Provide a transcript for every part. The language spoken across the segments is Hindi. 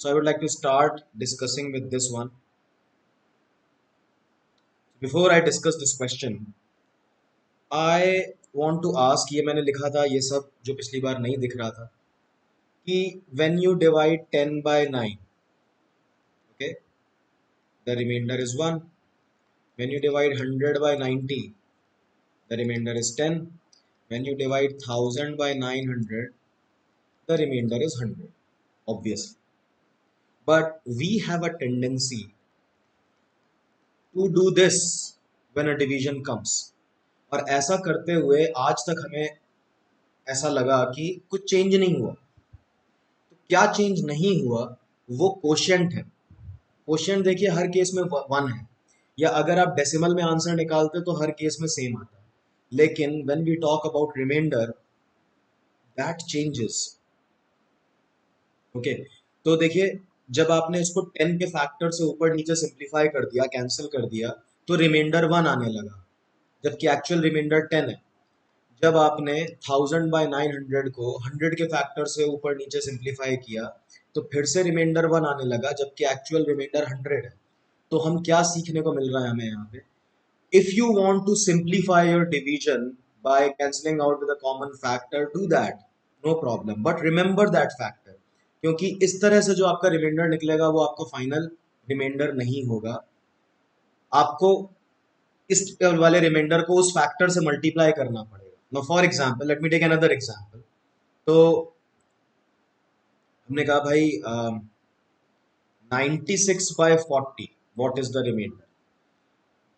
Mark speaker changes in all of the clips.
Speaker 1: So I would like to start discussing with this one. Before I discuss this question, I want to ask, ये मैंने लिखा था ये सब जो पिछली बार नहीं दिख रहा था कि when you divide 10 by 9, okay, the remainder is 1. When you divide 100 by 90, the remainder is 10. When you divide 1000 by 900, the remainder is 100, obviously. But we have a tendency to do this when a division comes. और ऐसा करते हुए आज तक हमें ऐसा लगा कि कुछ चेंज नहीं हुआ। तो क्या चेंज नहीं हुआ वो कोशेंट है। कोशेंट देखिए हर केस में 1 है, या अगर आप डेसिमल में आंसर निकालते तो हर केस में सेम आता है। लेकिन when we talk about reminder that changes. Okay, तो देखिए जब आपने इसको 10 के फैक्टर से ऊपर नीचे सिंप्लीफाई कर दिया, कैंसिल कर दिया, तो रिमाइंडर 1 आने लगा, जबकि एक्चुअल रिमाइंडर 10 है। जब आपने 1000 बाय 900 को 100 के फैक्टर से ऊपर नीचे सिंप्लीफाई किया तो फिर से रिमाइंडर 1 आने लगा, जबकि एक्चुअल रिमाइंडर 100 है। तो हम क्या सीखने को मिल रहा है हमें यहाँ पे, if you want to simplify your division by cancelling out with a common factor, do that, no problem, but remember that factor, क्योंकि इस तरह से जो आपका रिमाइंडर निकलेगा वो आपका फाइनल रिमाइंडर नहीं होगा। आपको इस वाले रिमाइंडर को उस फैक्टर से मल्टीप्लाई करना पड़ेगा। Now for example, let me take another example. तो हमने कहा भाई 96/40 व्हाट इज द रिमाइंडर।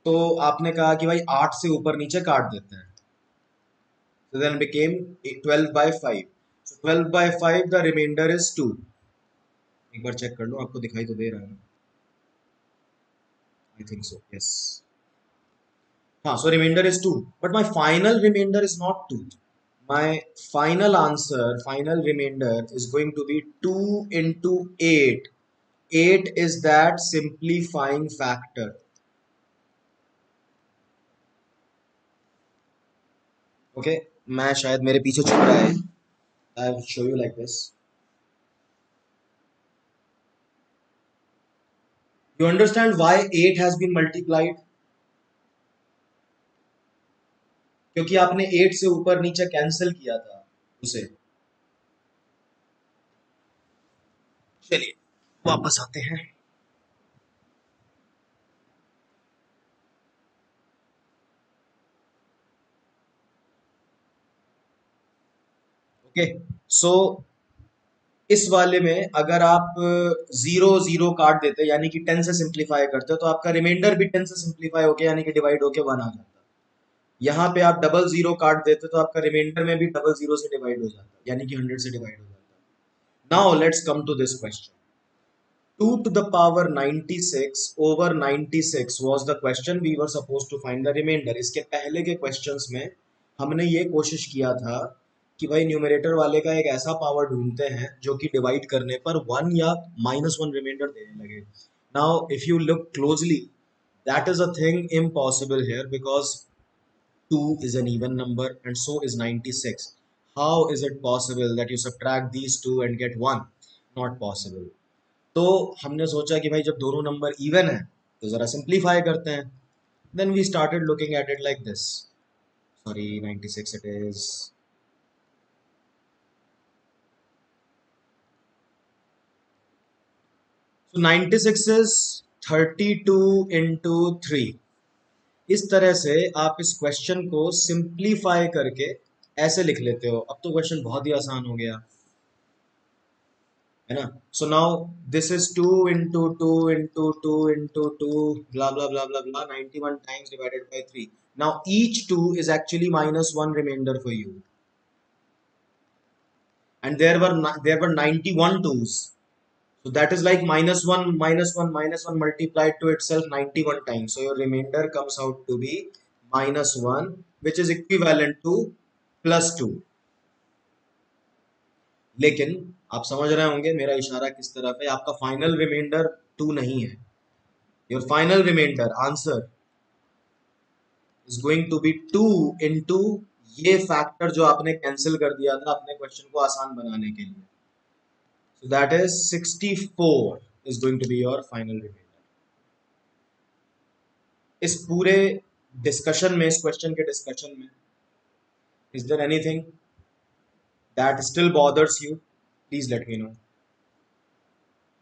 Speaker 1: तो आपने कहा कि भाई 8 से ऊपर नीचे काट देते हैं, so then became 12/5, so 12/5 the remainder is 2। एक बार चेक कर लो, आपको दिखाई तो दे रहा है, आई थिंक सो, यस। हाँ, so remainder is 2, but my final remainder is not 2. My final answer, final remainder is going to be 2 into 8. 8 is that simplifying factor. Okay, मैं शायद मेरे पीछे छुप रहा है, I will show you like this. You understand why 8 has been multiplied? क्योंकि आपने 8 से ऊपर नीचे कैंसिल किया था उसे। चलिए वापस आते हैं। ओके, सो इस वाले में अगर आप 0 0 काट देते यानी कि 10 से सिंप्लीफाई करते तो आपका रिमाइंडर भी 10 से सिंप्लीफाई होके यानी कि डिवाइड होके 1 आ जाता। यहाँ पे आप 00 काट देते तो आपका रिमाइंडर में भी 00 से डिवाइड हो जाता, यानी कि 100 से डिवाइड हो जाता। Now let's come to this question. 2 to the power 96 over 96 was the question we were supposed to find the remainder। इसके पहले के क्वेश्चंस में हमने ये कोशिश किया था कि भाई न्यूमरेटर वाले का एक ऐसा पावर ढूंढते हैं जो कि डिवाइड करने पर 1 या -1 रिमाइंडर देने लगे। Now if you look closely, that is a thing impossible here because 2 is an even number and so is 96. How is it possible that you subtract these two and get 1? Not possible. तो हमने सोचा कि भाई जब दोनों नंबर इवन है तो जरा सिंप्लीफाई करते हैं। Then we started looking at it like this, sorry 96 it is, so 96 is 32 into 3। इस तरह से आप इस क्वेश्चन को सिंप्लीफाई करके ऐसे लिख लेते हो। अब तो क्वेश्चन बहुत ही आसान हो गया है ना। So now this is 2 into 2 into 2 into 2 blah blah blah blah blah 91 times divided by 3। now each 2 is actually -1 remainder for you, and there were 91 twos, so that is like -1 -1 -1 multiplied to itself 91 times, so your remainder comes out to be -1, which is equivalent to +2। लेकिन आप समझ रहे होंगे मेरा इशारा किस तरफ है। आपका फाइनल रिमाइंडर 2 नहीं है। Your final reminder answer is going to be 2 into ये फैक्टर जो आपने कैंसिल कर दिया था अपने क्वेश्चन को आसान बनाने के लिए। So that is 64 is going to be your final remainder. इस पूरे डिस्कशन में, इस क्वेश्चन के डिस्कशन में, is there anything that still bothers you? Please let me know.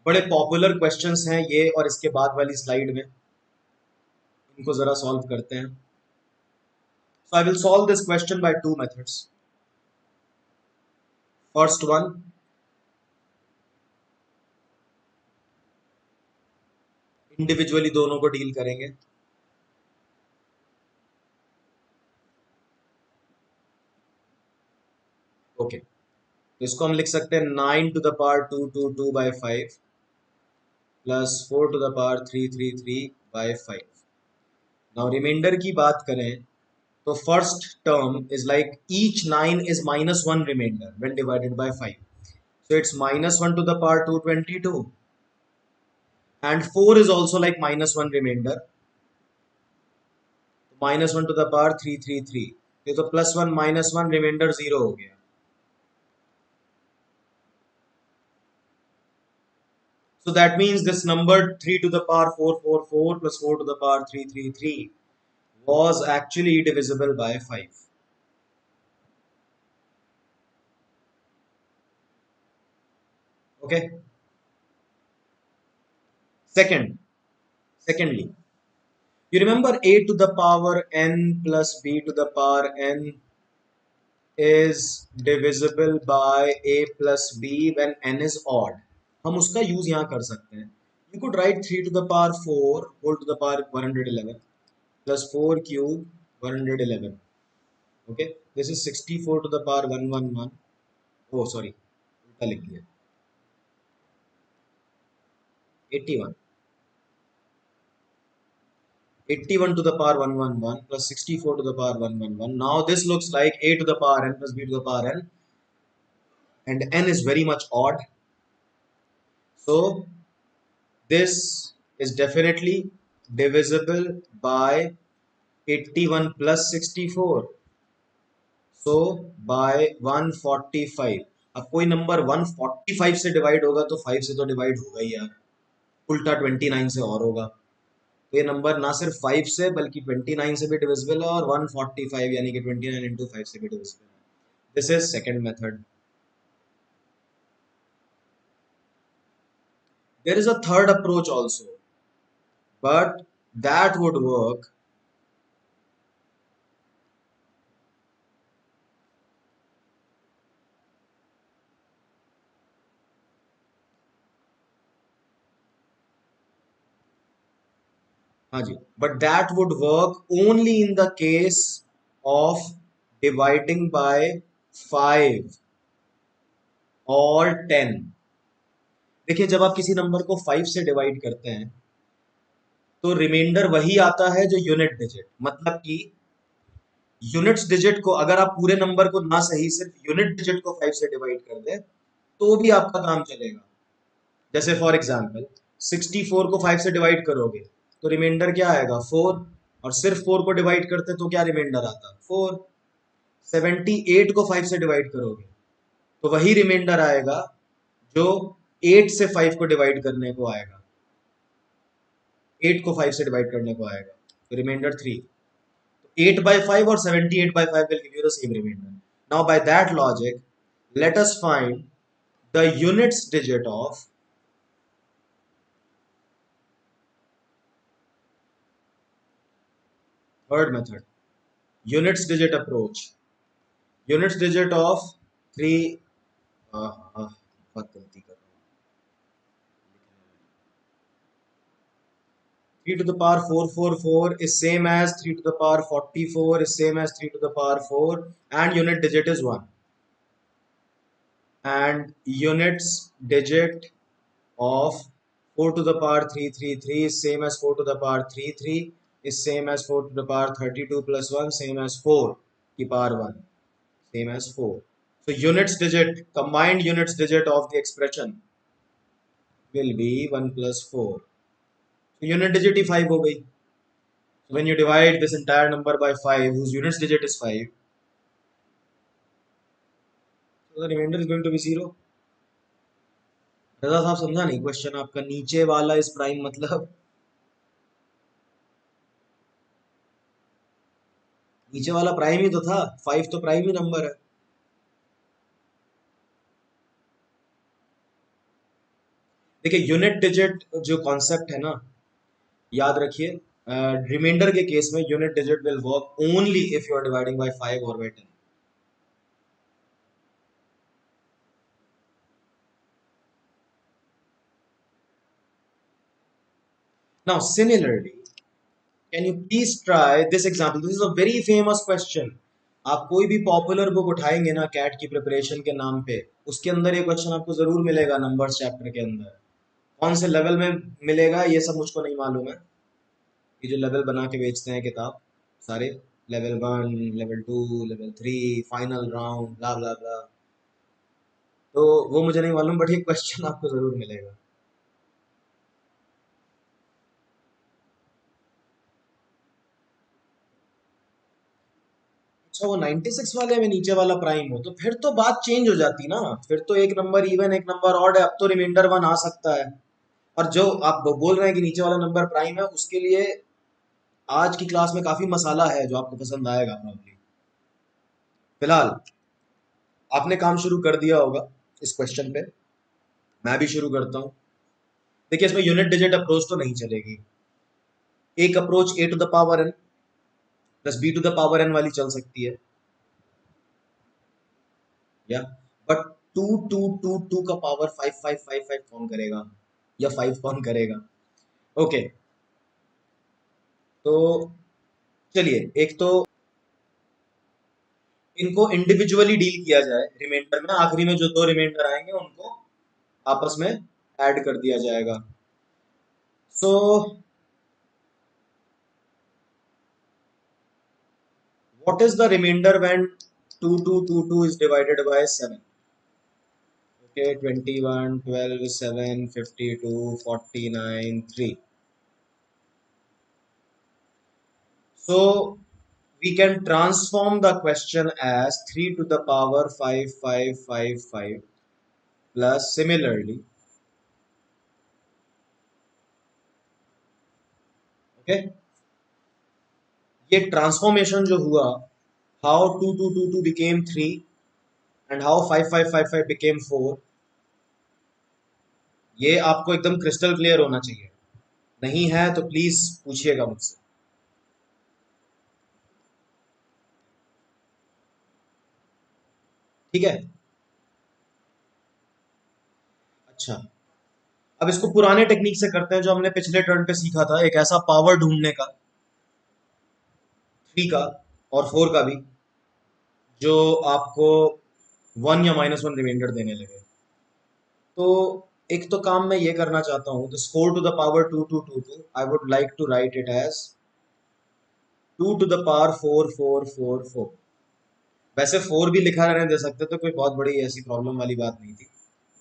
Speaker 1: बड़े पॉपुलर क्वेश्चंस हैं ये, और इसके बाद वाली स्लाइड में इनको जरा सॉल्व करते हैं. So I will solve this question by two methods. First one, individually दोनों को डील करेंगे. ओके, तो इसको हम लिख सकते हैं 9 to the power 222 by 5 plus 4 to the power 333 by 5. Now reminder की बात करें तो first term is like each 9 is -1 remainder when divided by 5. So it's -1 to the power 222, and 4 is also like -1 remainder, -1 to the power 333. ये तो +1 -1 रिमाइंडर 0 हो गया. So that means this number 3 to the power 444 plus 4 to the power 333 was actually divisible by 5. Okay. Secondly, you remember a to the power n plus b to the power n is divisible by a plus b when n is odd. हम उसका यूज यहाँ कर सकते हैं. You could write 3 to the power 4 whole to the power 111 plus 4 cube 111. Okay, this is 64 to the power 111. Oh sorry, उल्टा लिख दिया. 81. 81 to the power 111 plus 64 to the power 111. Now this looks like a to the power n plus b to the power n, and n is very much odd. So this is definitely divisible by 81 plus 64. So by 145. अब कोई नंबर 145 से डिवाइड होगा तो 5 से तो डिवाइड होगा ही यार, उल्टा 29 से और होगा. तो ये नंबर ना सिर्फ 5 से बल्कि 29 से भी डिविजिबल है, और 145 यानी कि 29 इंटू 5 से भी डिविजिबल है. This is second method. There is a third approach also, but that would work हाँ जी, but that would work only in the case of dividing by 5 और 10. देखिए, जब आप किसी नंबर को 5 से डिवाइड करते हैं तो रिमाइंडर वही आता है जो यूनिट डिजिट, मतलब कि यूनिट्स डिजिट को अगर आप पूरे नंबर को ना सही सिर्फ यूनिट डिजिट को 5 से डिवाइड कर दें तो भी आपका काम चलेगा. जैसे फॉर एग्जांपल 64 को 5 से डिवाइड करोगे तो रिमाइंडर क्या आएगा 4, और सिर्फ 4 को डिवाइड करते तो क्या रिमाइंडर आता 4. 78 को 5 से डिवाइड करोगे तो वही रिमाइंडर आएगा जो 8 से 5 को डिवाइड करने को आएगा, 8 को 5 से डिवाइड करने को आएगा, तो reminder 3. 8 by 5 or 78 by 5 will give you the same remainder. Now by that logic, let us find the units digit of third method, units digit approach. Units digit of 3 बहुत गलती कर रहा हूँ. 3 to the power 444 is same as 3 to the power 44 is same as 3 to the power 4, and unit digit is 1. And units digit of 4 to the power 333 is same as 4 to the power 33 is same as 4 to the power 32 plus 1 same as 4 की power 1 same as 4. So units digit, combined units digit of the expression will be 1 plus 4. So unit digit ही 5 हो गई. So when you divide this entire number by 5 whose units digit is 5, so the remainder is going to be 0. रजा साहब समझा नहीं क्वेश्चन आपका? नीचे वाला इस प्राइम मतलब नीचे वाला प्राइम ही तो था, 5 तो प्राइम ही नंबर है। देखिए यूनिट डिजिट जो कॉन्सेप्ट है ना, याद रखिए, रिमाइंडर के केस में unit digit will work only if you are dividing by 5 और बाय 10। Now similarly, can you please try this example? This is a very famous question. आप कोई भी पॉपुलर बुक उठाएंगे ना कैट की प्रिपरेशन के नाम पे, उसके अंदर ये क्वेश्चन आपको जरूर मिलेगा, नंबर्स चैप्टर के अंदर। कौन से लेवल में मिलेगा ये सब मुझको नहीं मालूम है। ये जो लेवल बना के बेचते हैं किताब सारे, level 1, level 2, level 3, final round, blah blah blah, तो वो मुझे नहीं मालूम, बट ये क्वेश्चन आपको जरूर मिलेगा। अच्छा, वो 96 वाले में नीचे वाला प्राइम हो तो फिर तो बात चेंज हो जाती ना। फिर तो एक नंबर इवन एक नंबर ऑड है, अब तो रिमाइंडर 1 आ सकता है। और जो आप बोल रहे हैं कि नीचे वाला नंबर प्राइम है, उसके लिए आज की क्लास में काफी मसाला है जो आपको पसंद आएगा प्रॉब्ली। फिलहाल आपने काम शुरू कर दिया होगा इस क्वेश्चन पे, मैं भी शुरू करता हूँ। देखिए इसमें यूनिट डिजिट अप्रोच तो नहीं चलेगी। एक approach a to the power n plus b to the power n वाली चल सकती है, या but two two two two का पावर 5 5 5 5 कौन करेगा, या 5 कौन करेगा? ओके, तो चलिए एक तो इनको इंडिविजुअली डील किया जाए। रिमाइंडर में आखिरी में जो दो रिमाइंडर आएंगे उनको आपस में ऐड कर दिया जाएगा। So what is the reminder when 2222 is divided by 7? Okay, 21, 12, 7, 52, 49, 3। So we can transform the question as 3 to the power 5 5 5 5 plus similarly, okay, ये ट्रांसफॉर्मेशन जो हुआ, how 2222 became 3 and how 5555 became 4, ये आपको एकदम क्रिस्टल क्लियर होना चाहिए। नहीं है तो प्लीज पूछिएगा मुझसे। ठीक है, अच्छा, अब इसको पुराने टेक्निक से करते हैं जो हमने पिछले टर्न पे सीखा था, एक ऐसा पावर ढूंढने का 3 का और 4 का भी, जो आपको 1 या -1 रिमाइंडर देने लगे। तो एक तो काम मैं ये करना चाहता हूँ, this 4 to the power 2222 I would like to write it as 2 to the power 4444। वैसे 4 भी लिखा रहने दे सकते तो कोई बहुत बड़ी ऐसी प्रॉब्लम वाली बात नहीं थी,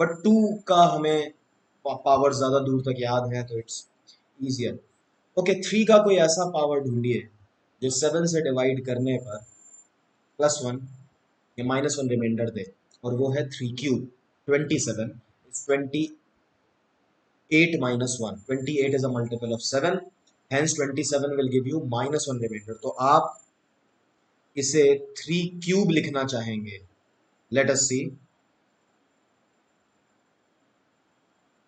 Speaker 1: बट 2 का हमें पावर ज्यादा दूर तक याद है तो इट्स इजियर। ओके, 3 का कोई ऐसा पावर ढूंढिए जो 7 से डिवाइड करने पर +1 या -1 रिमाइंडर दे, और वो है 3 cube 27 is 28 minus 1, 28 is a multiple of 7, hence 27 will give you -1 remainder। तो आप इसे 3 क्यूब लिखना चाहेंगे। Let us see,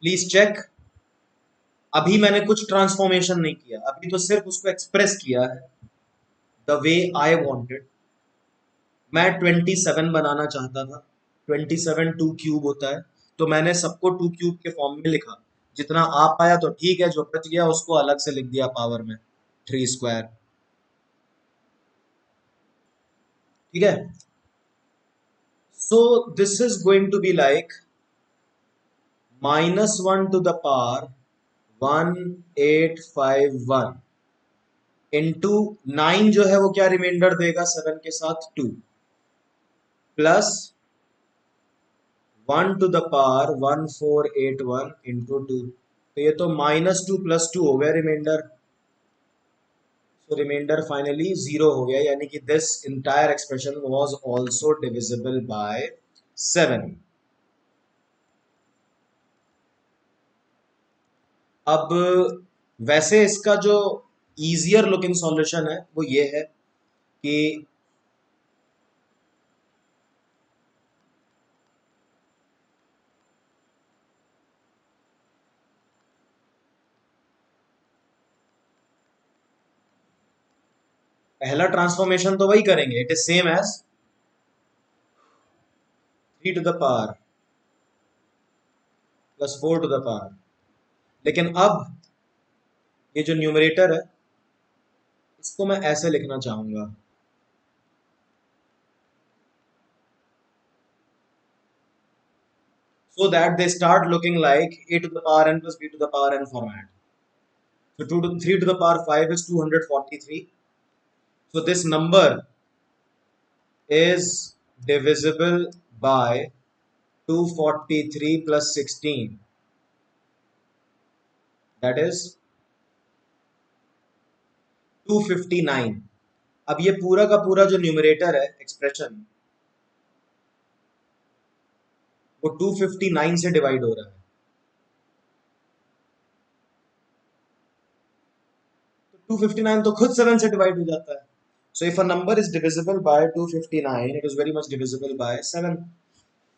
Speaker 1: please check. अभी मैंने कुछ ट्रांसफॉर्मेशन नहीं किया, अभी तो सिर्फ उसको एक्सप्रेस किया है द वे आई वांटेड। मैं 27 बनाना चाहता था, 27 2 क्यूब होता है, तो मैंने सबको 2 क्यूब के फॉर्म में लिखा। जितना आ पाया तो ठीक है, जो बच गया उसको अलग से लिख दिया पावर में, 3 स्क्वायर। ठीक है, so this is going to be like -1 to the power 1851 into 9, जो है वो क्या रिमाइंडर देगा 7 के साथ 2, plus 1 to the power 1481 into 2, तो ये तो -2 + 2 हो गया रिमाइंडर। सो रिमाइंडर फाइनली 0 हो गया, यानी कि this entire expression was also divisible by 7। अब वैसे इसका जो इजियर लुकिंग सॉल्यूशन है वो ये है कि पहला ट्रांसफॉर्मेशन तो वही करेंगे, it is same as 3 to the power plus 4 to the power। लेकिन अब ये जो न्यूमरेटर है इसको मैं ऐसे लिखना चाहूंगा, so that they start looking like a to the power n plus b to the power n format. So 2 to 3 to the power 5 is 243. So this number is divisible by 243 plus 16, that is 259। अब ये पूरा का पूरा जो न्यूमरेटर है एक्सप्रेशन वो 259 से डिवाइड हो रहा है। तो 259 तो खुद 7 से डिवाइड हो जाता है। So if a number is divisible by 259, it is very much divisible by 7।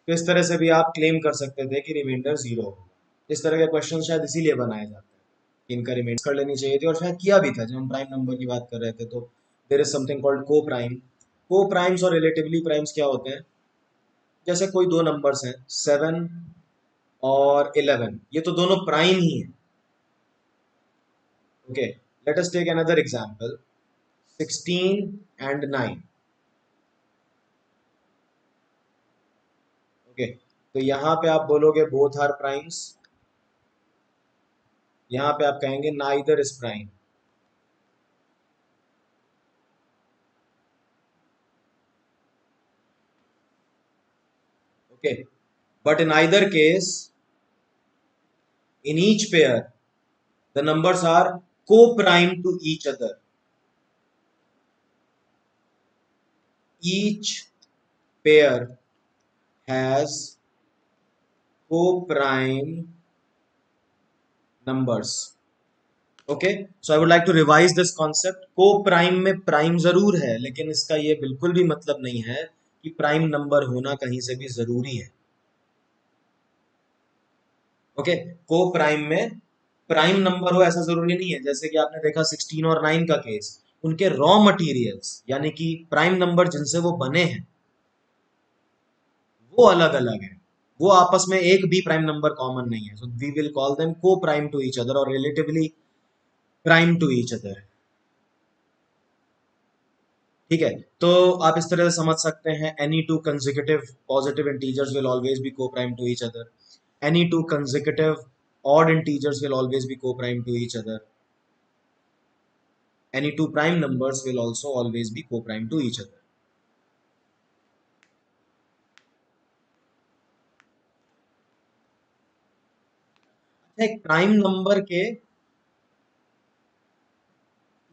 Speaker 1: तो इस तरह से भी आप क्लेम कर सकते थे कि रिमाइंडर 0 होगा। इस तरह के क्वेश्चन शायद इसीलिए बनाए जाते हैं कि इनका रिमाइंडर कर लेनी चाहिए थी, और शायद किया भी था जब हम प्राइम नंबर की बात कर रहे थे। तो देयर इज समथिंग कॉल्ड को प्राइम। को प्राइम्स और रिलेटिवली प्राइम्स क्या होते हैं? जैसे कोई दो नंबर्स हैं 7 और 11, ये तो दोनों प्राइम ही हैं। Okay, let us take another example, 16 and 9। Okay, तो यहाँ पे आप बोलोगे बोथ आर प्राइम्स, यहाँ पे आप कहेंगे neither is prime. Okay, but in either case, in each pair the numbers are co-prime to each other. Each pair has co-prime numbers. Okay, so I would like to revise this concept। co-prime में प्राइम जरूर है, लेकिन इसका ये बिल्कुल भी मतलब नहीं है कि प्राइम नंबर होना कहीं से भी जरूरी है। ओके, को प्राइम में प्राइम नंबर हो ऐसा जरूरी नहीं है। जैसे कि आपने देखा 16 और 9 का केस, उनके रॉ मटेरियल्स यानी कि प्राइम नंबर जिनसे वो बने हैं वो अलग अलग है, वो आपस में एक भी प्राइम नंबर कॉमन नहीं है। So we will call them coprime to each other और relatively prime to each other. ठीक है, तो आप इस तरह से समझ सकते हैं any two consecutive positive integers will always be coprime to each other, any two consecutive odd integers will always be co-prime to each other, any two prime numbers will also always be co-prime to each other। एक प्राइम नंबर के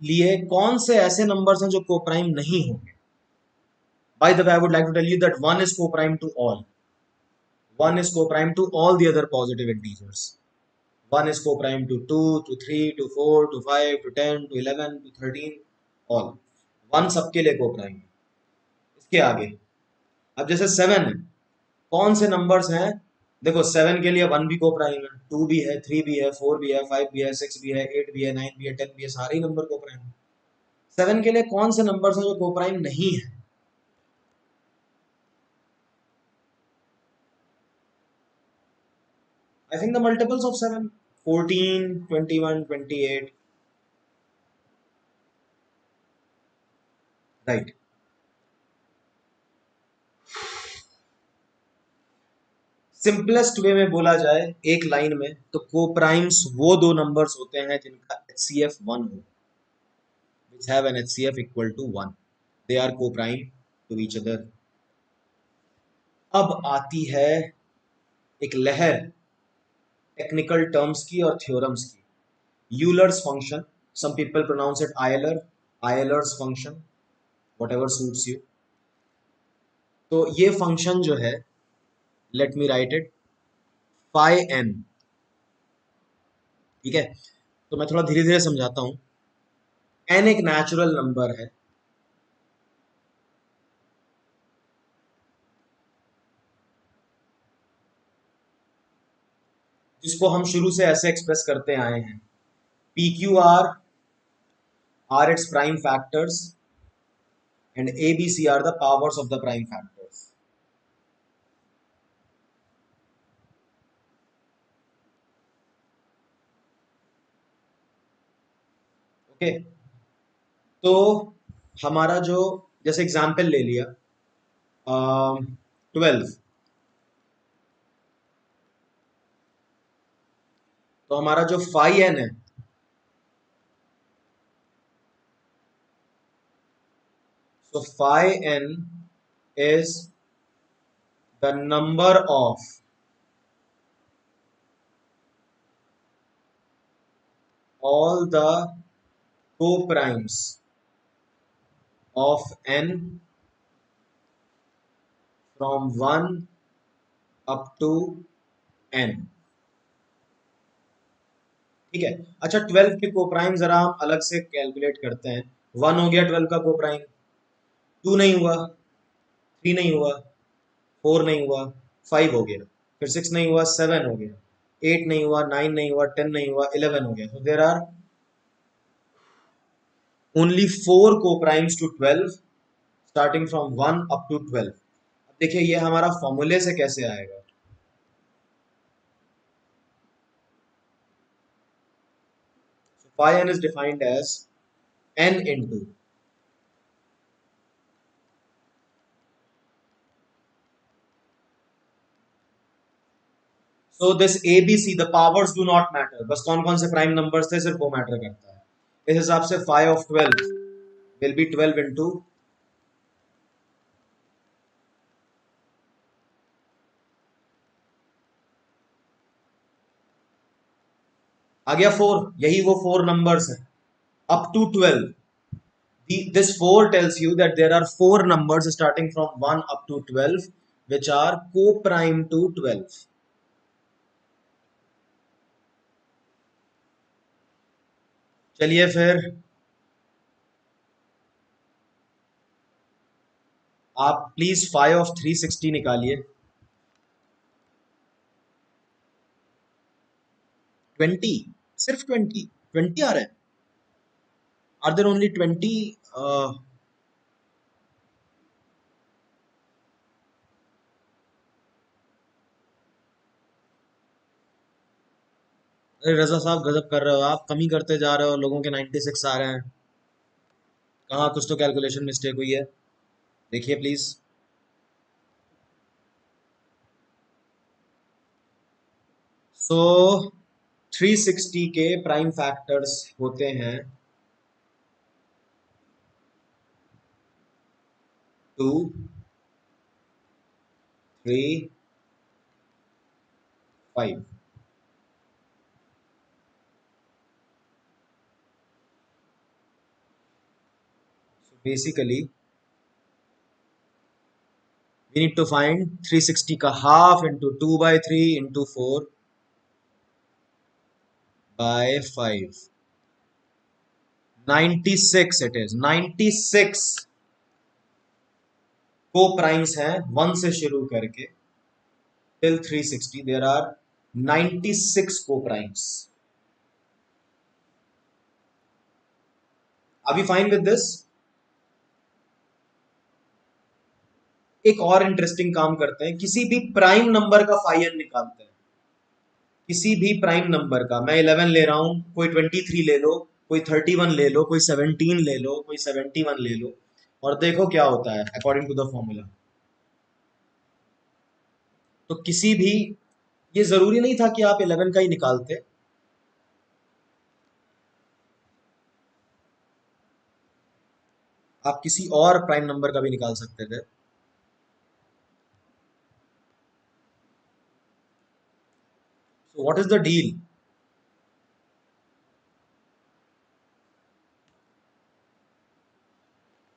Speaker 1: लिए कौन से ऐसे नंबर्स हैं जो को-प्राइम नहीं होंगे? By the way, I would like to tell you that 1 is co-prime to all, 1 is co-prime to all the other positive integers, 1 is co-prime to 2 to 3 to 4 to 5 to 10 to 11 to 13, all 1 सबके लिए को-प्राइम है। इसके आगे अब जैसे 7 है, कौन से नंबर्स हैं? देखो 7 के लिए 1 भी को प्राइम है, 2 भी है, 3 भी है, 4 भी है, 5 भी है, 6 भी है, 8 भी है, 9 भी है, 10 भी है, सारे ही नंबर को प्राइम है। 7 के लिए कौन से नंबर्स हैं जो को प्राइम नहीं है? I think the multiples of 7, 14, 21, 28, right. Simplest way में बोला जाए एक लाइन में, तो को प्राइम्स वो दो नंबर्स होते हैं जिनका HCF 1 हो, which have an HCF equal to 1, they are co-prime to each other। अब आती है एक लहर टेक्निकल टर्म्स की और थ्योरम्स की। Euler's function, some people pronounce it Euler, Euler's function, whatever suits you. तो ये फंक्शन जो है, let me write it, phi n ठीक है, तो मैं थोड़ा धीरे धीरे समझाता हूँ। एन एक नेचुरल नंबर है, जिसको हम शुरू से ऐसे एक्सप्रेस करते आए हैं, P Q R its prime factors and A B C are the powers of the prime factors. Okay, तो हमारा जो, जैसे एग्जाम्पल ले लिया 12, तो हमारा जो फाई एन है, so phi n is the number of all the co-primes of n from 1 up to n। ठीक है, अच्छा 12 के कोप्राइम जरा हम अलग से कैलकुलेट करते हैं। 1 हो गया 12 का कोप्राइम, 2 नहीं हुआ, 3 नहीं हुआ, 4 नहीं हुआ, 5 हो गया, फिर 6 नहीं हुआ, 7 हो गया, 8 नहीं हुआ, 9 नहीं हुआ, 10 नहीं हुआ, 11 हो गया। तो there are only 4 coprimes to 12 starting from 1 up to 12। अब देखिए ये हमारा फॉर्मूले से कैसे आएगा। So phi n is defined as n into, so this abc the powers do not matter, बस कौन कौन से प्राइम नंबर्स थे सिर्फ वो मैटर करता है। इस हिसाब से phi of 12 will be 12 into, आ गया 4, यही वो 4 नंबर्स हैं up to 12। This 4 tells you that there are 4 numbers starting from 1 up to 12 which are co-prime to 12। चलिए फिर आप प्लीज phi of 360 निकालिए। 20, सिर्फ 20 आ रहा है। Are there only 20? अरे रजा साहब गजब कर रहे हो आप, कमी करते जा रहे हो, लोगों के 96 आ रहे हैं। कहाँ कुछ तो कैलकुलेशन मिस्टेक हुई है, देखिए प्लीज। सो 360 के प्राइम फैक्टर्स होते हैं 2, 3, 5। Basically we need to find 360 का half into 2/3 into 4/5। 96 it is, 96 को प्राइम्स हैं 1 से शुरू करके till 360 there are 96 coprimes. Are we fine with this? एक और इंटरेस्टिंग काम करते हैं, किसी भी प्राइम नंबर का फाई एन निकालते हैं। किसी भी प्राइम नंबर का, मैं 11 ले रहा हूं, कोई 23 ले लो, कोई 31 ले लो, कोई 17 ले लो, कोई 71 ले लो, और देखो क्या होता है अकॉर्डिंग टू द फॉर्मूला। तो किसी भी, ये जरूरी नहीं था कि आप 11 का ही निकालते, आप किसी और प्राइम नंबर का भी निकाल सकते थे। So what is the deal?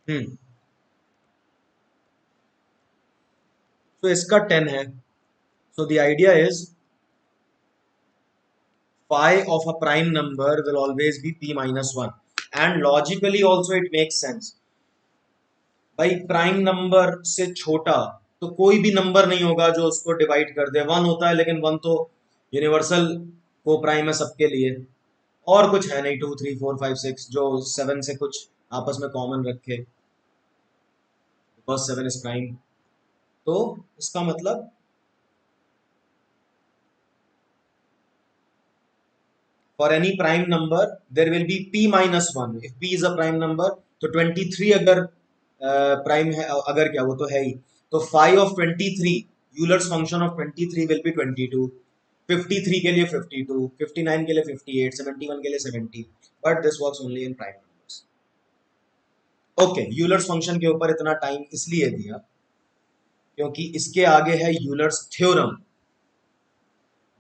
Speaker 1: Hmm, तो इसका 10 है। So the idea is phi of a prime number will always be p minus 1, and logically also it makes sense. भाई प्राइम नंबर से छोटा तो कोई भी नंबर नहीं होगा जो उसको डिवाइड कर दे। वन होता है, लेकिन वन तो यूनिवर्सल को प्राइम है सबके लिए, और कुछ है नहीं 2 3 4 5 6 जो 7 से कुछ आपस में कॉमन रखे, बिकॉज 7 इज प्राइम। तो इसका मतलब for any prime number there will be p minus 1 if p is a prime number. तो 23 अगर प्राइम है, अगर क्या वो तो है ही, तो five of 23, Euler's function of 23 will be 22, 53 के लिए 52, 59 के लिए 58, 71 के लिए 70, but this works only in prime numbers. Okay, Euler's function के ऊपर इतना टाइम इसलिए दिया क्योंकि इसके आगे है यूलर्स थ्योरम।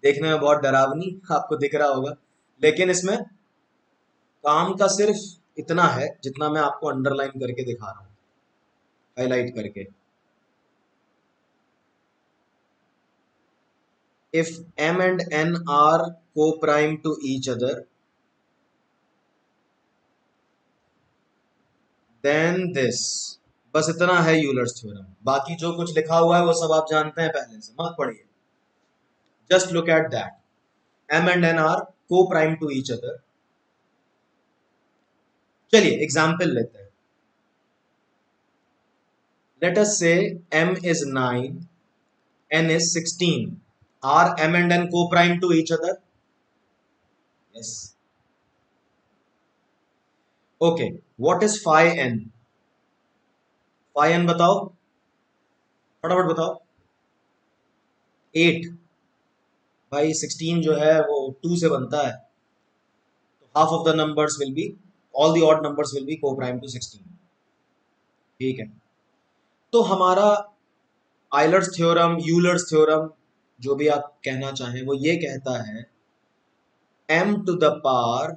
Speaker 1: देखने में बहुत डरावनी आपको दिख रहा होगा, लेकिन इसमें काम का सिर्फ इतना है जितना मैं आपको अंडरलाइन करके दिखा रहा हूं, हाईलाइट करके। if m and n are co-prime to each other, then this, बस इतना है यूलर्स थ्योरम। बाकी जो कुछ लिखा हुआ है वो सब आप जानते हैं पहले से, मत पढ़िए, just look at that. m and n are co-prime to each other। चलिए एग्जाम्पल लेते हैं। let us say m is 9, n is 16। are m and n co-prime to each other? yes। okay, what is phi n? phi n बताओ, फटाफट बताओ। 8। भाई 16 जो है वो 2 से बनता है, तो half of the numbers will be, all the odd numbers will be coprime to 16। ठीक है, तो हमारा आइलर्स थ्योरम, यूलर्स थ्योरम, जो भी आप कहना चाहें, वो ये कहता है m to the power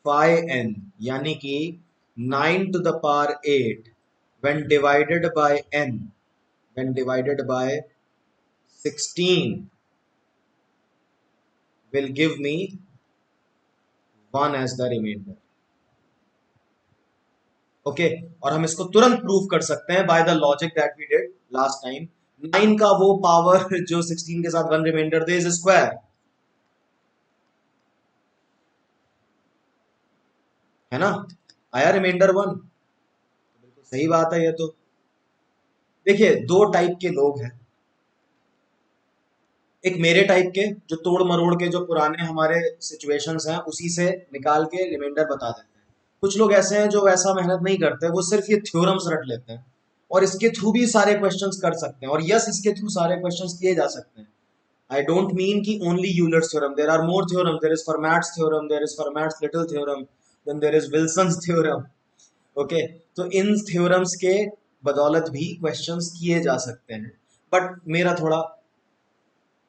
Speaker 1: phi n, यानी कि 9 to the power 8 when divided by n, when divided by 16 will give me 1 as the remainder। Okay, और हम इसको तुरंत प्रूव कर सकते हैं by the logic that we did last time. 9 का वो पावर जो 16 के साथ 1 रिमाइंडर दे इज स्क्वायर, है ना, आया रिमाइंडर 1। बिल्कुल सही बात है ये तो। देखिए दो टाइप के लोग हैं, एक मेरे टाइप के जो तोड़ मरोड़ के जो पुराने हमारे सिचुएशंस हैं उसी से निकाल के रिमाइंडर बता देते हैं। कुछ लोग ऐसे हैं जो वैसा मेहनत नहीं करते, वो सिर्फ ये थ्योरम्स रट लेते हैं और इसके थ्रू भी सारे क्वेश्चंस कर सकते हैं। और यस, इसके थ्रू सारे क्वेश्चंस किए जा सकते हैं। I don't mean कि only Euler's theorem. There are more theorems. There is Fermat's theorem. There is Fermat's little theorem. Then there is Wilson's theorem. Okay, तो इन theorems के बदौलत भी questions किए जा सकते हैं। बट मेरा थोड़ा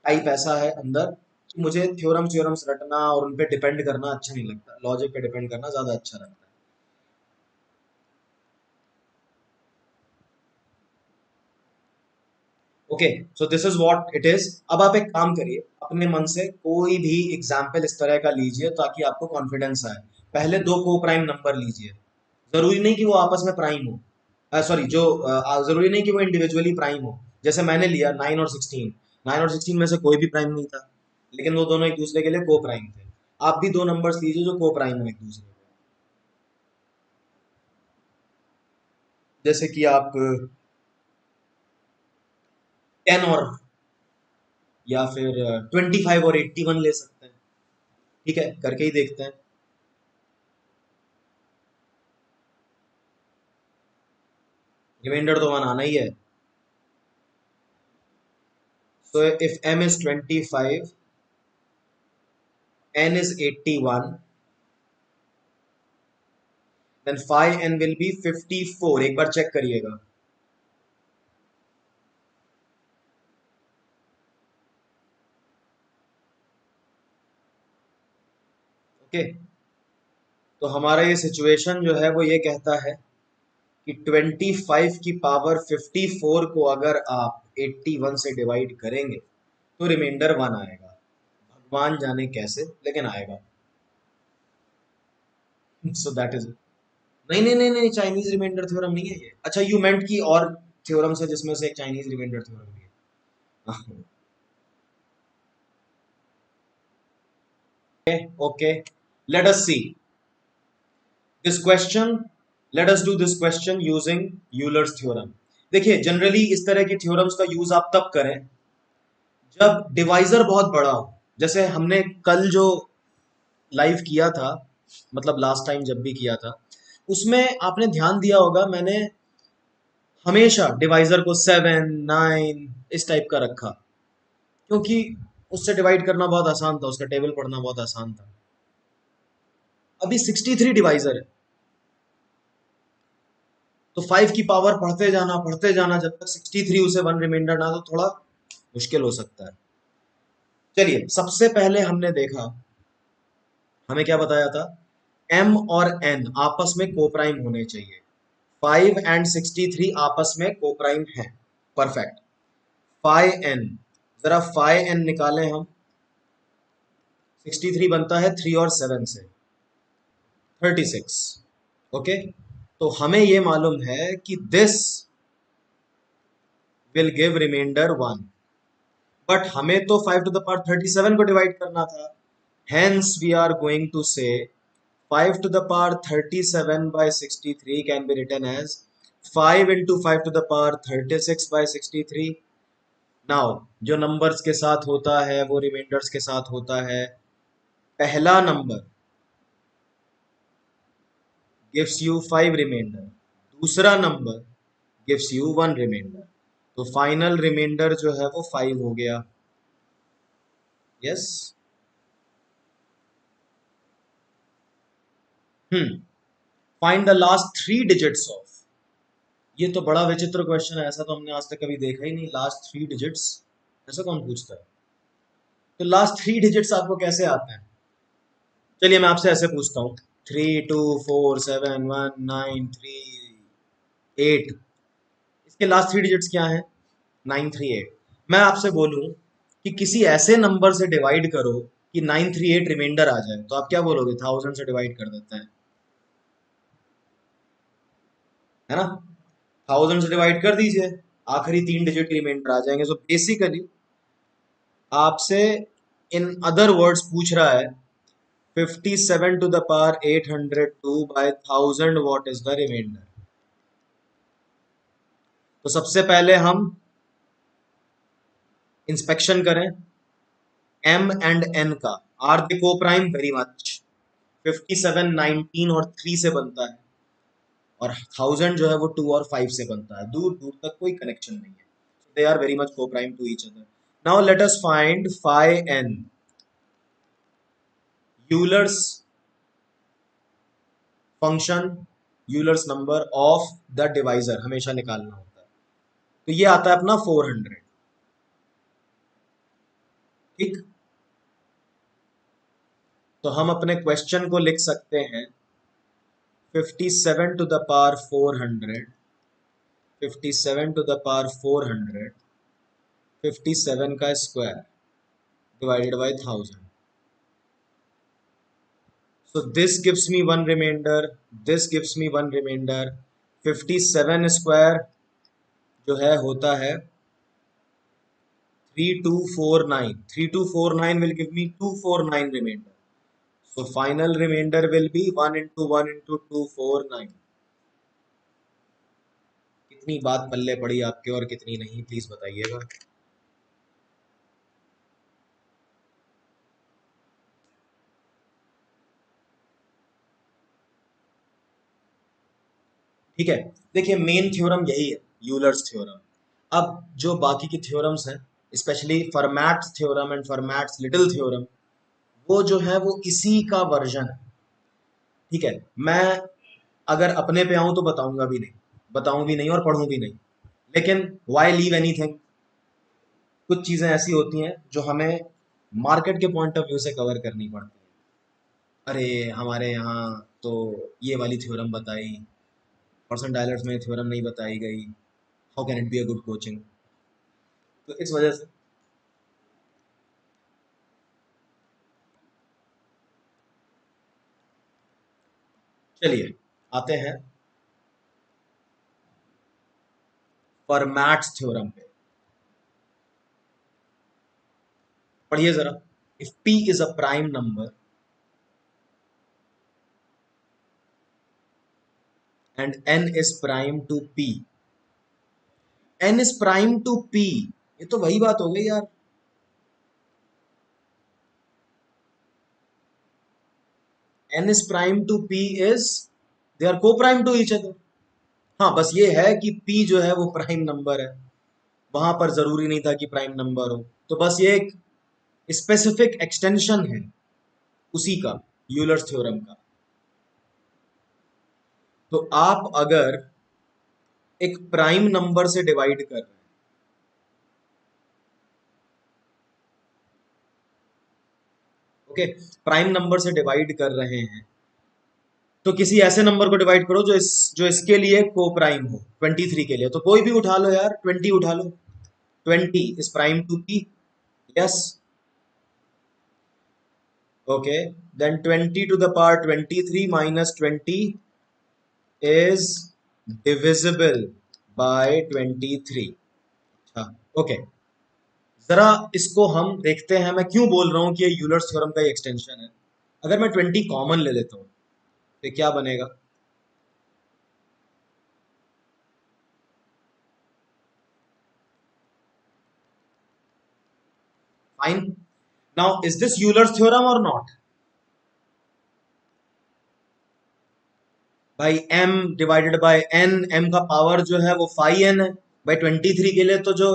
Speaker 1: टाइप ऐसा है अंदर कि मुझे थ्योरम्स रटना और उन पे डिपेंड करना अच्छा नहीं लगता, लॉजिक पे डिपेंड करना ज्यादा अच्छा लगता है। Okay, so this is what it is. अब आप एक काम करिए, अपने मन से कोई भी एग्जाम्पल इस तरह का लीजिए ताकि आपको कॉन्फिडेंस आए। पहले दो को प्राइम नंबर लीजिए, जरूरी नहीं कि वो आपस में प्राइम हो, सॉरी जो जरूरी नहीं कि वो इंडिविजुअली प्राइम हो। जैसे मैंने लिया 9 और 16, 9 और 16 में से कोई भी प्राइम नहीं था, लेकिन वो दोनों एक दूसरे के लिए को प्राइम थे। आप भी दो नंबर्स लीजिए जो को प्राइम हो एक दूसरे के, जैसे कि आप 10 और, या फिर 25 और 81 ले सकते हैं। ठीक है, करके ही देखते हैं। रिमाइंडर तो 1 आना ही है। So if m is 25, n is 81, then phi n will be 54। एक बार चेक करिएगा। ओके, तो हमारा ये सिचुएशन जो है वो ये कहता है कि 25 की पावर 54 को अगर आप 81 से डिवाइड करेंगे तो रिमाइंडर 1 आएगा। भगवान जाने कैसे, लेकिन आएगा। सो दैट इज, नहीं नहीं नहीं नहीं, चाइनीज रिमाइंडर थ्योरम नहीं है ये। अच्छा, यू मेंट की और थ्योरम्स है जिसमें से एक चाइनीज रिमाइंडर थ्योरम भी है। Okay, let us see this question, let us do this question using Euler's theorem. देखिए, जनरली इस तरह की थ्योरम्स का यूज आप तब करें जब डिवाइजर बहुत बड़ा हो। जैसे हमने कल जो लाइव किया था, मतलब लास्ट टाइम जब भी किया था, उसमें आपने ध्यान दिया होगा, मैंने हमेशा डिवाइजर को 7 9 इस टाइप का रखा, क्योंकि उससे डिवाइड करना बहुत आसान था, उसका टेबल पढ़ना बहुत आसान था। अभी 63 डिवाइजर है, तो 5 की पावर पढ़ते जाना, जब तक 63 उसे वन रिमाइंडर ना, तो थोड़ा मुश्किल हो सकता है। चलिए, सबसे पहले हमने देखा, हमें क्या बताया था, m और n आपस में कोप्राइम होने चाहिए। 5 एंड 63 आपस में कोप्राइम है। परफेक्ट। फाइ n, जरा फाइ n निकालें हम। 63 बनता है 3 और 7 से, 36। ओके, तो हमें ये मालूम है कि this will give remainder 1, but हमें तो 5 टू द पावर 37 को डिवाइड करना था। Hence we are going to say 5 to the power 37 by 63 can be written as 5 into 5 to the power 36 by 63। Now जो नंबर्स के साथ होता है वो रिमाइंडर्स के साथ होता है। पहला नंबर गिव्स यू 5 रिमाइंडर, दूसरा नंबर गिव्स यू 1 रिमाइंडर, तो फाइनल रिमाइंडर जो है वो 5 हो गया। Yes. Find the last 3 digits of, ये तो बड़ा विचित्र क्वेश्चन है, ऐसा तो हमने आज तक कभी देखा ही नहीं। लास्ट 3 डिजिट्स ऐसा कौन पूछता है? तो लास्ट 3 डिजिट्स आपको कैसे आते हैं? चलिए मैं आपसे ऐसे पूछता हूँ, 32471938, इसके लास्ट 3 डिजिट्स क्या हैं? 938। मैं आपसे बोलूं कि किसी ऐसे नंबर से डिवाइड करो कि 938 रिमाइंडर आ जाए, तो आप क्या बोलोगे? 1000 से डिवाइड कर देते हैं, है ना? 1000 से डिवाइड कर दीजिए, आखिरी 3 डिजिट रिमाइंडर आ जाएंगे। सो बेसिकली आपसे इन अदर वर्ड्स पूछ रहा है 57 to the power 802 by 1000 what is the remainder। तो सबसे पहले हम इंस्पेक्शन करें m एंड n का। आर दे को प्राइम? Very much. 57 19 और 3 से बनता है, और 1000 जो है वो 2 और 5 से बनता है। दूर दूर तक कोई कनेक्शन नहीं है, they are very much coprime to each other. Now let us find phi n, Euler's function, Euler's number of the divisor हमेशा निकालना होता है। तो ये आता है अपना 400। ठीक, तो हम अपने क्वेश्चन को लिख सकते हैं 57 to the power 400, 57 to the power 400, 57 का square divided by 1000। So this gives me one remainder, this gives me one remainder. 57 square जो है होता है 3249, 3249 will give me 249 remainder, so final remainder will be 1 into 1 into 249। कितनी बात पल्ले पड़ी आपके और कितनी नहीं, प्लीज बताइएगा। ठीक है, देखिए मेन थ्योरम यही है, यूलर्स थ्योरम। अब जो बाकी की थ्योरम्स हैं, specially Fermat's theorem and Fermat's little theorem, वो जो है वो इसी का वर्जन है। ठीक है, मैं अगर अपने पे आऊं तो बताऊं भी नहीं और पढ़ूं भी नहीं। लेकिन वाई लीव एनीथिंग, कुछ चीजें ऐसी होती हैं जो हमें मार्केट के पॉइंट ऑफ व्यू से कवर करनी पड़ती है। अरे हमारे यहाँ तो ये वाली थ्योरम बताई, परसेंटाइलर्स में थ्योरम नहीं बताई गई, how can it be a good coaching? तो इस वजह से चलिए आते हैं फर्मैट्स थ्योरम पे। पढ़िए जरा। If p is a prime number and n is prime to p, n is prime to p, ये तो वही बात हो गई यार। n is prime to p is they are co-prime to each other। हाँ बस ये है कि p जो है वो प्राइम नंबर है, वहां पर जरूरी नहीं था कि प्राइम नंबर हो, तो बस ये एक स्पेसिफिक एक्सटेंशन है उसी का, यूलर्स थ्योरम का। तो आप अगर एक प्राइम नंबर से डिवाइड कर रहे हैं, ओके, प्राइम नंबर से डिवाइड कर रहे हैं, तो किसी ऐसे नंबर को डिवाइड करो जो इसके लिए को प्राइम हो, 23 के लिए, तो कोई भी उठा लो यार, 20 उठा लो, 20 is prime to p। Yes, okay, then 20 to the power 23 minus 20 is divisible by 23। अच्छा, ओके, जरा इसको हम देखते हैं। मैं क्यों बोल रहा हूं कि ये यूलर्स थ्योरम का एक्सटेंशन है। अगर मैं 20 कॉमन ले लेता हूं तो क्या बनेगा? Fine. Now is this Euler's theorem और नॉट? भाई m divided by n, m का पावर जो है वो फाइ n है। भाई 23 के लिए तो जो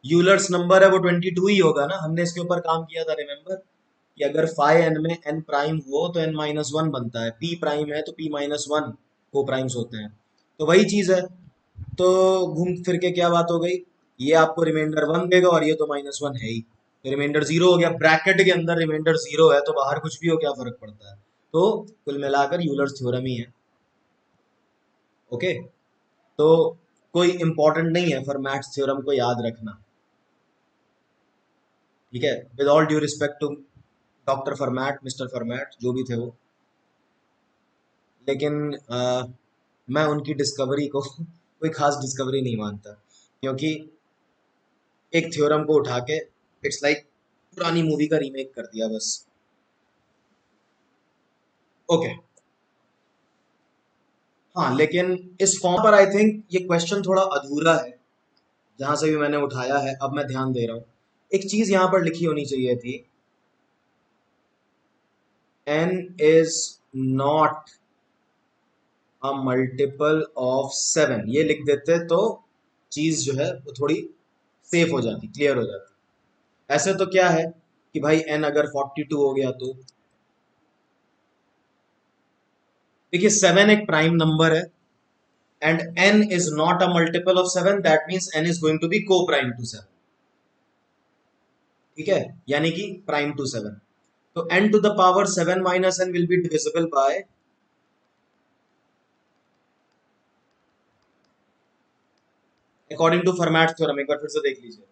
Speaker 1: यूलर्स नंबर है वो 22 ही होगा ना, हमने इसके ऊपर काम किया था, रिमेम्बर कि अगर फाइ n में n प्राइम हो तो n माइनस वन बनता है, p प्राइम है तो p माइनस वन को प्राइम्स होते हैं, तो वही चीज है। तो घूम फिर के क्या बात हो गई, ये आपको रिमाइंडर वन देगा और ये तो माइनस वन है ही, तो रिमाइंडर जीरो हो गया। ब्रैकेट के अंदर रिमाइंडर जीरो है तो बाहर कुछ भी हो, क्या फर्क पड़ता है। तो कुल मिलाकर यूलर्स थ्योरम ही है। ओके, तो कोई इंपॉर्टेंट नहीं है फॉर्मैट्स थ्योरम को याद रखना, ठीक है, with all due respect to doctor Fermat, mister Fermat, जो भी थे वो। लेकिन मैं उनकी डिस्कवरी को कोई खास डिस्कवरी नहीं मानता, क्योंकि एक थ्योरम को उठा के इट्स लाइक पुरानी मूवी का रीमेक कर दिया बस। ओके, हाँ, लेकिन इस फॉर्म पर आई थिंक ये क्वेश्चन थोड़ा अधूरा है, जहां से भी मैंने उठाया है, अब मैं ध्यान दे रहा हूँ। एक चीज यहां पर लिखी होनी चाहिए थी, n is not a multiple of 7, ये लिख देते तो चीज जो है वो थोड़ी सेफ हो जाती, क्लियर हो जाती। ऐसे तो क्या है कि भाई n अगर 42 हो गया तो देखिए 7 एक प्राइम नंबर है and n is not a multiple of 7, that means n is going to be coprime to 7, ठीक है, यानी कि प्राइम टू 7। तो n to the power 7 minus n will be divisible by, according to Fermat theorem, एक बार फिर से देख लीजिए,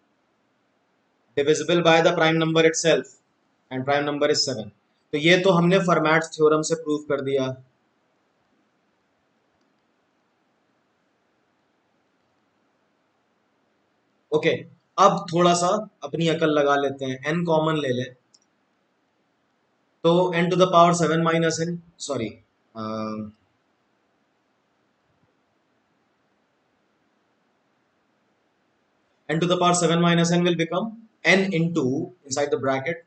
Speaker 1: divisible by the prime number itself and prime number is 7। तो ये तो हमने फॉर्मैट थ्योरम से प्रूव कर दिया। ओके, अब थोड़ा सा अपनी अकल लगा लेते हैं, n कॉमन ले लें, तो n to the power 7 minus n, sorry, n to the power 7 minus n will become n into, inside the bracket,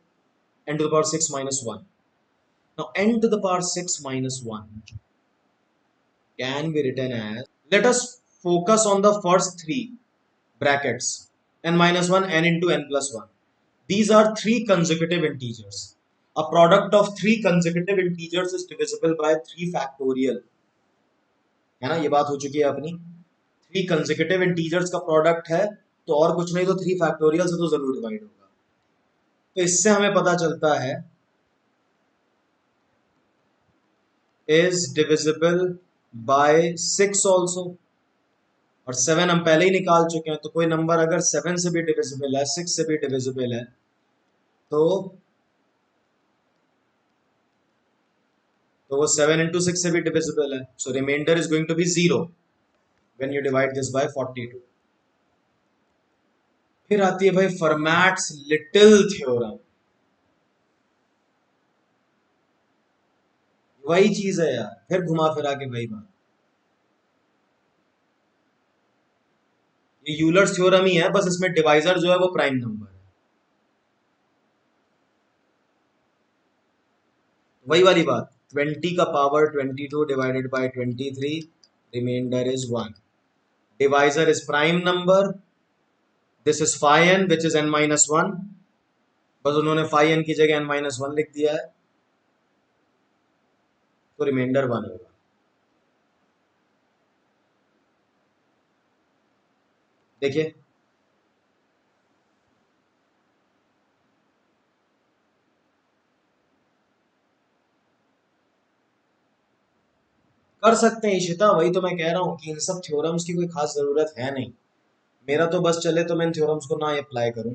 Speaker 1: n to the power 6 minus 1. Now n to the power 6 minus 1 can be written as, let us focus on the first three brackets, n minus 1, n into n plus 1. These are three consecutive integers. A product of three consecutive integers is divisible by 3 factorial, है ना, ये बात हो चुकी है अपनी। थ्री कंसेक्यूटिव इंटीजर्स का प्रोडक्ट है तो और कुछ नहीं तो 3 फैक्टोरियल से तो जरूर डिवाइड होगा। तो इससे हमें पता चलता है is divisible by 6 also, और 7 हम पहले ही निकाल चुके हैं, तो कोई नंबर अगर 7 से भी डिविजिबल है, 6 से भी डिविजिबल है, तो तो वो 7 into 6 से भी डिविजिबल है, so remainder is going to be 0 when you divide this by 42। फिर आती है भाई फर्मैट्स लिटिल थ्योरम। वही चीज है यार, फिर घुमा फिरा के वही बात। ये यूलर्स थ्योरम ही है, बस इसमें डिवाइजर जो है वो प्राइम नंबर है। वही वाली बात, 20 का power 22 divided by 23, remainder is 1। Divisor is prime number, this is phi n which is n-1, बस उन्होंने phi n की जगह n-1 लिख दिया है, तो रिमाइंडर 1 होगा। देखिए कर सकते हैं इशिता, वही तो मैं कह रहा हूँ कि इन सब थ्योरम्स की कोई खास जरूरत है नहीं। मेरा तो बस चले तो मैं इन थ्योरम्स को ना अप्लाई करूं,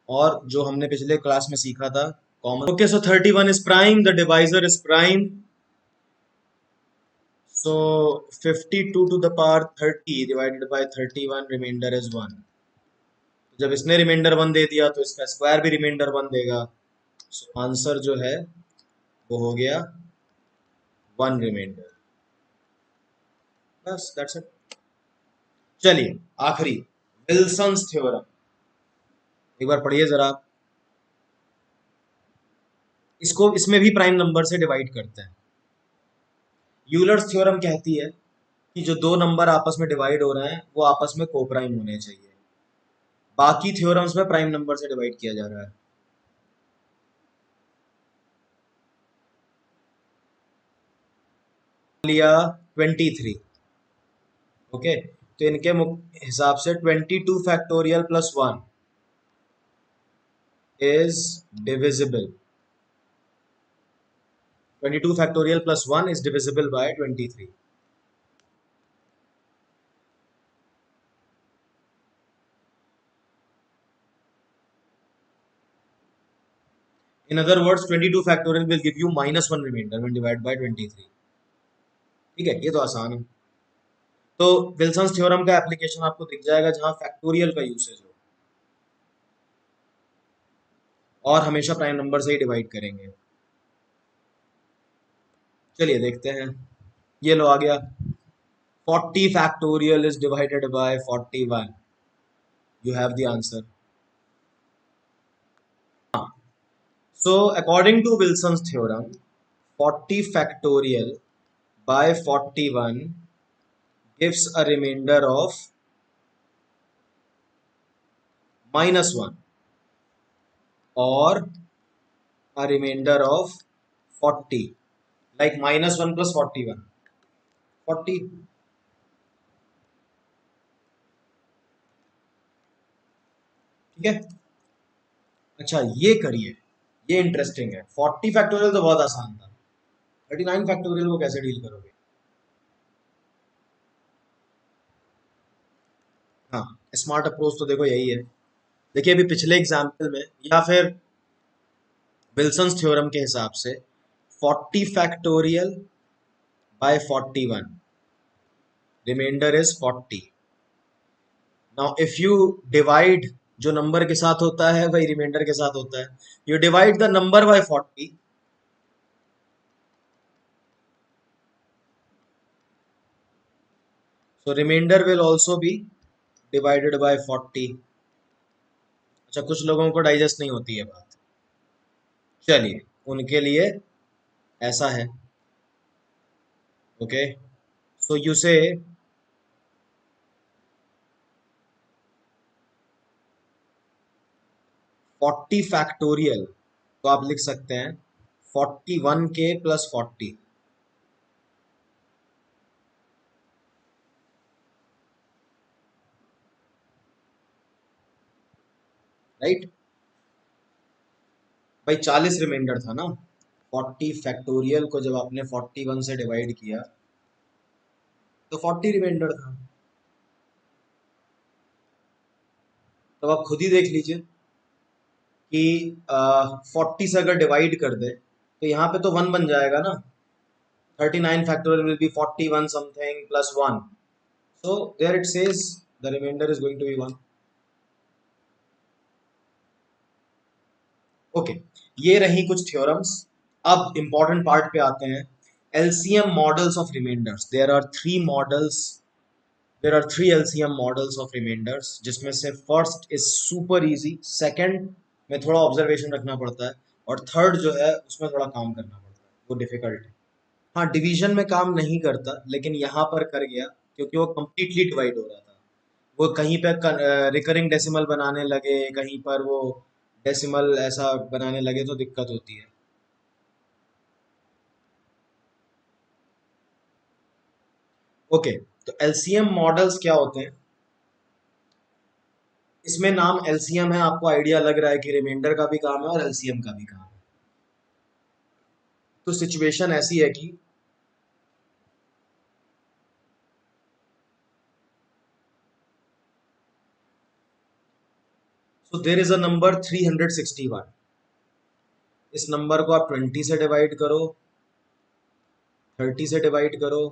Speaker 1: और जो हमने पिछले क्लास में सीखा था common. Okay, so 31 is prime, the divisor is prime, so 52 to the power 30 divided by 31, remainder is 1। जब इसने रिमाइंडर 1 दे दिया तो इसका स्क्वायर भी रिमाइंडर 1 देगा, सो आंसर जो है वो हो गया 1 रिमाइंडर। बस दैट्स इट। चलिए आखिरी, विल्सन्स थ्योरम, एक बार पढ़िए जरा आप। इसको इसमें भी प्राइम नंबर से डिवाइड करते हैं। यूलर्स थ्योरम कहती है कि जो दो नंबर आपस में डिवाइड हो रहे हैं वो आपस में कोप्राइम होने चाहिए। बाकी थ्योरम्स में प्राइम नंबर से डिवाइड किया जा रहा है। लिया 23, ओके, तो इनके हिसाब से 22 factorial plus 1 is divisible. 22 factorial plus 1 is divisible by 23। In other words, 22 factorial will give you -1 remainder when divided by 23। ठीक है, ये तो आसान है। तो विल्सन्स थ्योरम का एप्लीकेशन आपको दिख जाएगा जहां फैक्टोरियल का यूसेज हो, और हमेशा प्राइम नंबर से ही डिवाइड करेंगे। चलिए देखते हैं, ये लो आ गया, 40 factorial is divided by 41, you have the answer। So according to Wilson's theorem, 40 factorial by 41 gives a remainder of -1 or a remainder of 40, like -1 plus 41, 40। ठीक है, अच्छा ये करिए, ये इंटरेस्टिंग है। 40 फैक्टोरियल तो बहुत आसान था, 39 फैक्टोरियल को कैसे डील करोगे? हाँ, स्मार्ट अप्रोच तो देखो यही है। देखिए अभी पिछले एग्जाम्पल में, या फिर विल्सन्स थ्योरम के हिसाब से 40 factorial by 41, remainder is 40। Now if you divide, जो नंबर के साथ होता है वही रिमाइंडर के साथ होता है, you divide the number by 40, so remainder will also be divided by 40। अच्छा कुछ लोगों को डाइजेस्ट नहीं होती है बात, चलिए उनके लिए ऐसा है, ओके, सो यू से 40 फैक्टोरियल, तो आप लिख सकते हैं 41 के प्लस 40, राइट। भाई 40 रिमाइंडर था ना, 40 फैक्टोरियल को जब आपने 41 से डिवाइड किया तो 40 रिमाइंडर था। तो आप खुद ही देख लीजिए कि 40 से अगर डिवाइड कर दे तो यहाँ पे तो 1 बन जाएगा ना, 39 factorial will be 41 something plus 1. So there it says the remainder is going to be 1. Okay, ये रही कुछ थ्योरम्स। अब इंपॉर्टेंट पार्ट पे आते हैं, LCM models of remainders. There are three LCM models of remainders, जिसमें से first is super easy, second में थोड़ा ऑब्जर्वेशन रखना पड़ता है, और थर्ड जो है उसमें थोड़ा काम करना पड़ता है, वो डिफिकल्ट है। हाँ, डिवीजन में काम नहीं करता, लेकिन यहाँ पर कर गया क्योंकि वो कंप्लीटली डिवाइड हो रहा था। वो कहीं पे रिकरिंग डेसिमल बनाने लगे, कहीं पर वो डेसिमल ऐसा बनाने लगे, तो दिक्कत होती है। ओके, तो एलसीएम मॉडल्स क्या होते हैं? इसमें नाम एलसीएम है, आपको आइडिया लग रहा है कि रिमाइंडर का भी काम है और एलसीएम का भी काम है। तो सिचुएशन ऐसी है कि so there is a number 361। इस नंबर को आप 20 से डिवाइड करो, 30 से डिवाइड करो,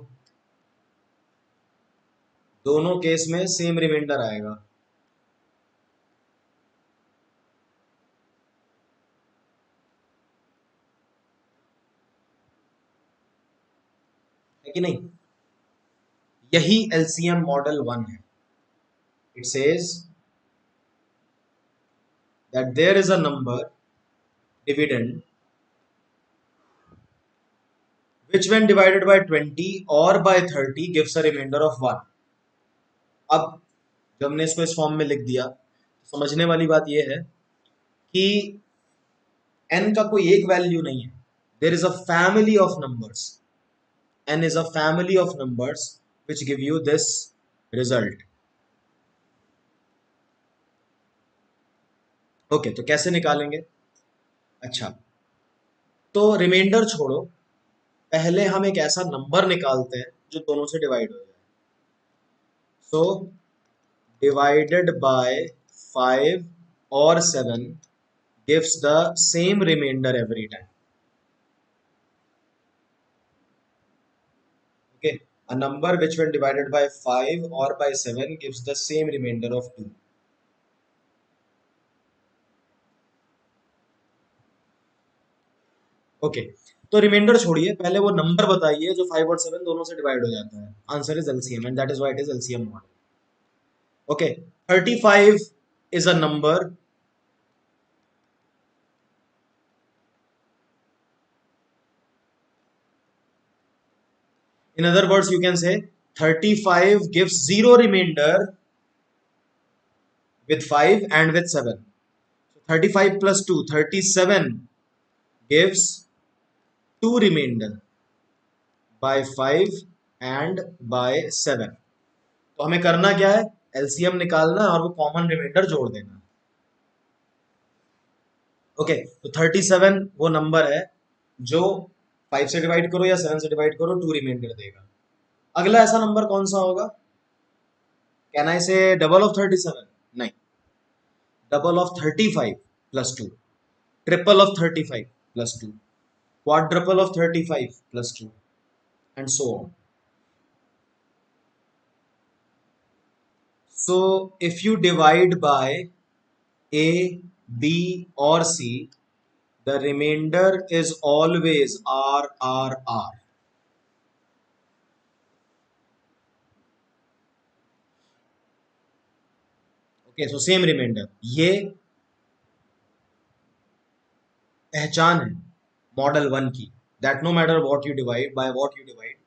Speaker 1: दोनों केस में सेम रिमाइंडर आएगा। है कि नहीं? यही एलसीएम मॉडल 1 है। It says that there is a number dividend which when divided by 20 or by 30 gives a remainder of 1। अब जब हमने इसको इस फॉर्म में लिख दिया, समझने वाली बात यह है कि n का कोई एक वैल्यू नहीं है, there is a family of numbers, n is a family of numbers which give you this result। Okay, तो कैसे निकालेंगे? अच्छा, तो रिमाइंडर छोड़ो, पहले हम एक ऐसा नंबर निकालते हैं जो दोनों से डिवाइड हो जाए। सो डिवाइडेड बाय 5 और 7 gives the same remainder every time। Okay, a number which when divided by 5 or by 7 gives the same remainder of 2। Okay, तो रिमाइंडर छोड़िए, पहले वो नंबर बताइए जो 5 और 7 दोनों से डिवाइड हो जाता है। Answer is LCM and that is why it is LCM model. Okay, 35 is a number in other words you can say 35 gives zero remainder with 5 and with 7। So 35 plus 2 37 gives 2 remainder by 5 and by 7। तो हमें करना क्या है? एलसीएम निकालना और वो कॉमन रिमाइंडर जोड़ देना। ओके, तो 37 वो नंबर है जो 5 से डिवाइड करो या 7 से डिवाइड करो 2 रिमाइंडर देगा। अगला ऐसा नंबर कौन सा होगा? कैन आई से डबल ऑफ 37? नहीं, double of 35 plus 2, triple of 35 plus 2, quadruple of 35 plus 2, and so on। So if you divide by A, B or C, the remainder is always R, R, R। Okay, so same remainder। ये पहचान है मॉडल 1 की, that no matter what you divide by what you divide,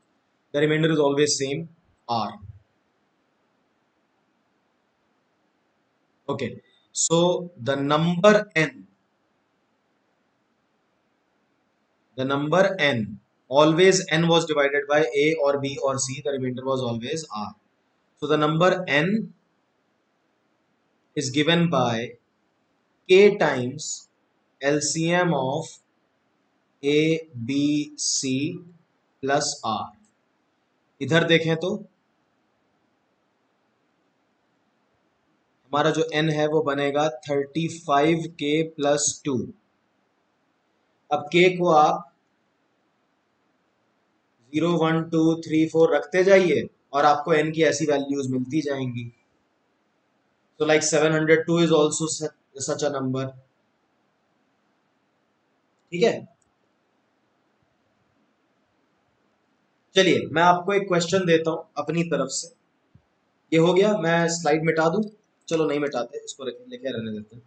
Speaker 1: the remainder is always same, R। Okay, so the number n, always n was divided by A or B or C, the remainder was always R। So the number n is given by k times LCM of A, B, C plus R। इधर देखें तो हमारा जो n है वो बनेगा 35k प्लस 2। अब k को आप 0 1 2 3 4 रखते जाइए और आपको n की ऐसी वैल्यूज मिलती जाएंगी. So like 702 is also such a number. ठीक है. चलिए मैं आपको एक क्वेश्चन देता हूं अपनी तरफ से. ये हो गया. मैं स्लाइड मिटा दूं? चलो नहीं मिटाते, इसको लिखे रहने देते हैं.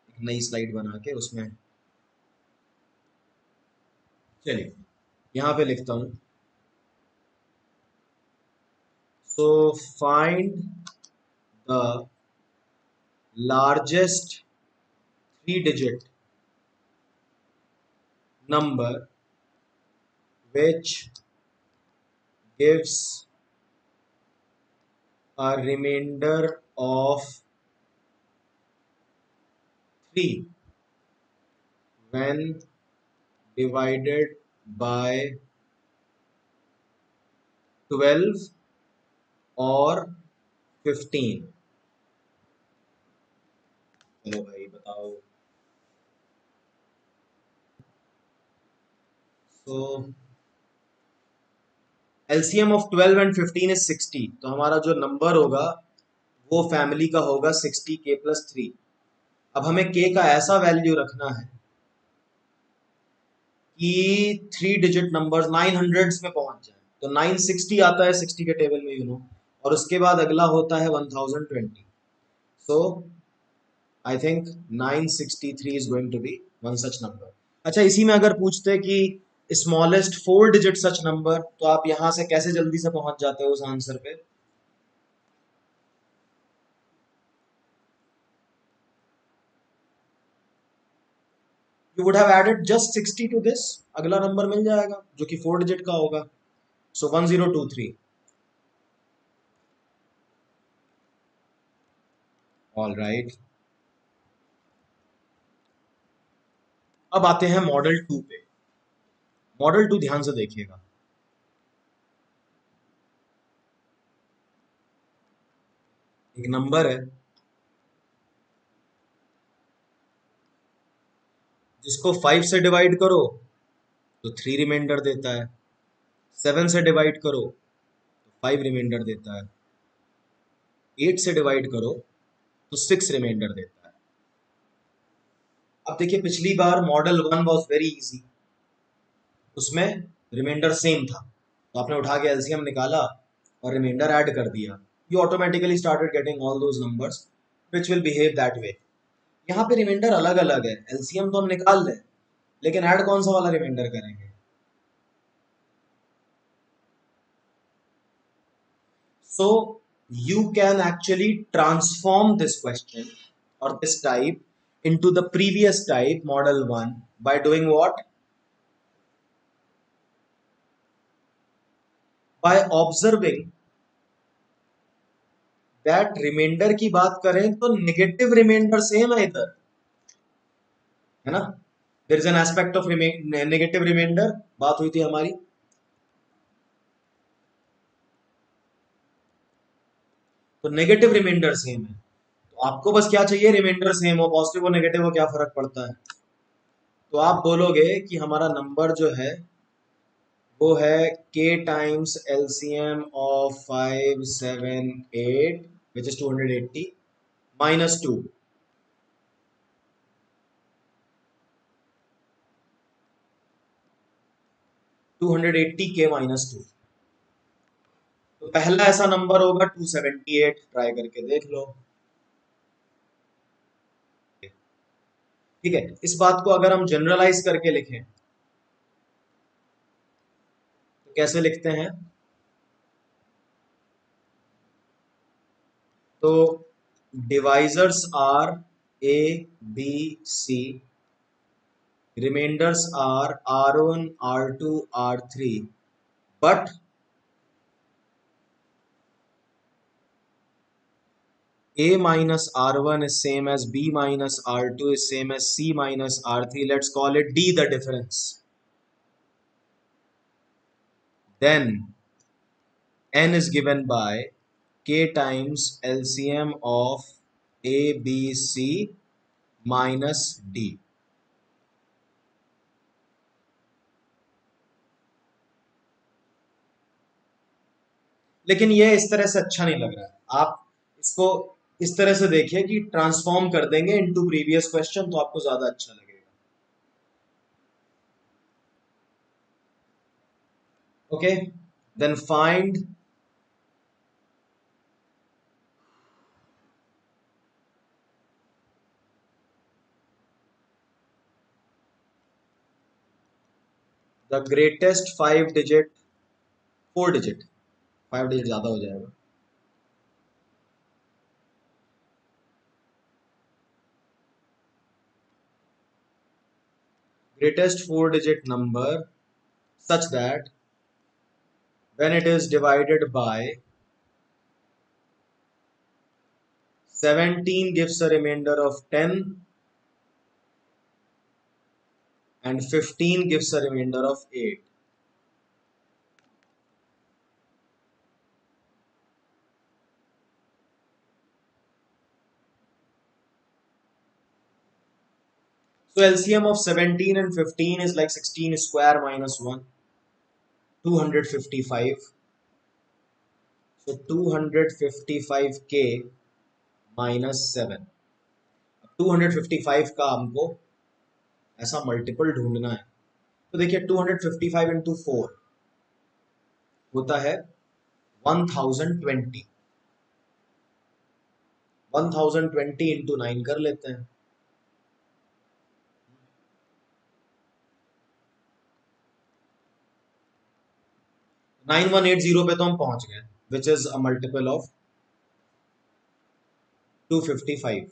Speaker 1: एक नई स्लाइड बना के उसमें चलिए यहाँ पे लिखता हूं. So find the largest 3 digit number which gives a remainder of 3 when divided by 12 और 15. चलो भाई बताओ. तो एलसीएम ऑफ 12 एंड 15 इज 60. तो हमारा जो नंबर होगा वो फैमिली का होगा 60k+3. अब हमें k का ऐसा वैल्यू रखना है कि 3 digit नंबर 900s में पहुंच जाए. तो 960 आता है 60 के टेबल में, और उसके बाद अगला होता है 1020. So I think 963 is going to be one such number. अच्छा, इसी में अगर पूछते कि स्मॉलेस्ट 4 digit सच नंबर, तो आप यहां से कैसे जल्दी से पहुंच जाते हो उस आंसर पे? You would have added just 60 to this. अगला नंबर मिल जाएगा जो कि 4 digit का होगा. सो 1023. All right. अब आते हैं मॉडल 2 पे. मॉडल 2 ध्यान से देखिएगा. एक नंबर है जिसको 5 से डिवाइड करो तो 3 रिमाइंडर देता है. 7 से डिवाइड करो तो 5 रिमाइंडर देता है. 8 से डिवाइड करो तो 6 रिमाइंडर देता है. अब देखिए, पिछली बार मॉडल 1 वॉज वेरी इजी. उसमें रिमाइंडर सेम था, तो आपने उठा के एलसीएम निकाला और रिमाइंडर ऐड कर दिया. You automatically started getting all those numbers which will behave that way. यहाँ पे रिमाइंडर अलग अलग है. एलसीएम तो हम निकाल लें, लेकिन ऐड कौन सा वाला रिमाइंडर करेंगे? So you can actually transform this question or this type into the previous type, model 1, by doing what? By observing that remainder की बात करें तो नेगेटिव रिमाइंडर सेम है इधर, है ना? There is an aspect of negative remainder. बात हुई थी हमारी. तो नेगेटिव रिमाइंडर सेम है. तो आपको बस क्या चाहिए? रिमाइंडर सेम हो. पॉजिटिव हो नेगेटिव हो क्या फर्क पड़ता है? तो आप बोलोगे कि हमारा नंबर जो है वो है k times LCM of 5 7 8 which is 280 minus 2. 280k minus 2. तो पहला ऐसा नंबर होगा 278. ट्राई करके देख लो. ठीक है. इस बात को अगर हम जनरलाइज करके लिखें तो कैसे लिखते हैं? तो divisors are A B C, remainders are R1 R2 R3, but A minus R1 is same as B minus R2 is same as C minus R3. Let's call it D the difference. Then N is given by K times LCM of A, B, C minus D. लेकिन ये इस तरह से अच्छा नहीं लग रहा है। आप इसको इस तरह से देखिए कि ट्रांसफॉर्म कर देंगे इनटू प्रीवियस क्वेश्चन तो आपको ज्यादा अच्छा लगेगा। Okay, then find the greatest 5 digit, 4 digit, 5 digit ज्यादा हो जाएगा। Greatest 4 digit number such that when it is divided by 17 gives a remainder of 10 and 15 gives a remainder of 8. So LCM of 17 and 15 is like 16 square minus 1, 255. So 255k minus 7. 255 का हमको ऐसा मल्टीपल ढूंढना है। तो देखिए 255 इंटू 4 होता है 1020। 1020 इंटू 9 कर लेते हैं। 9180 पे तो हम पहुंच गए, which is a multiple of 255।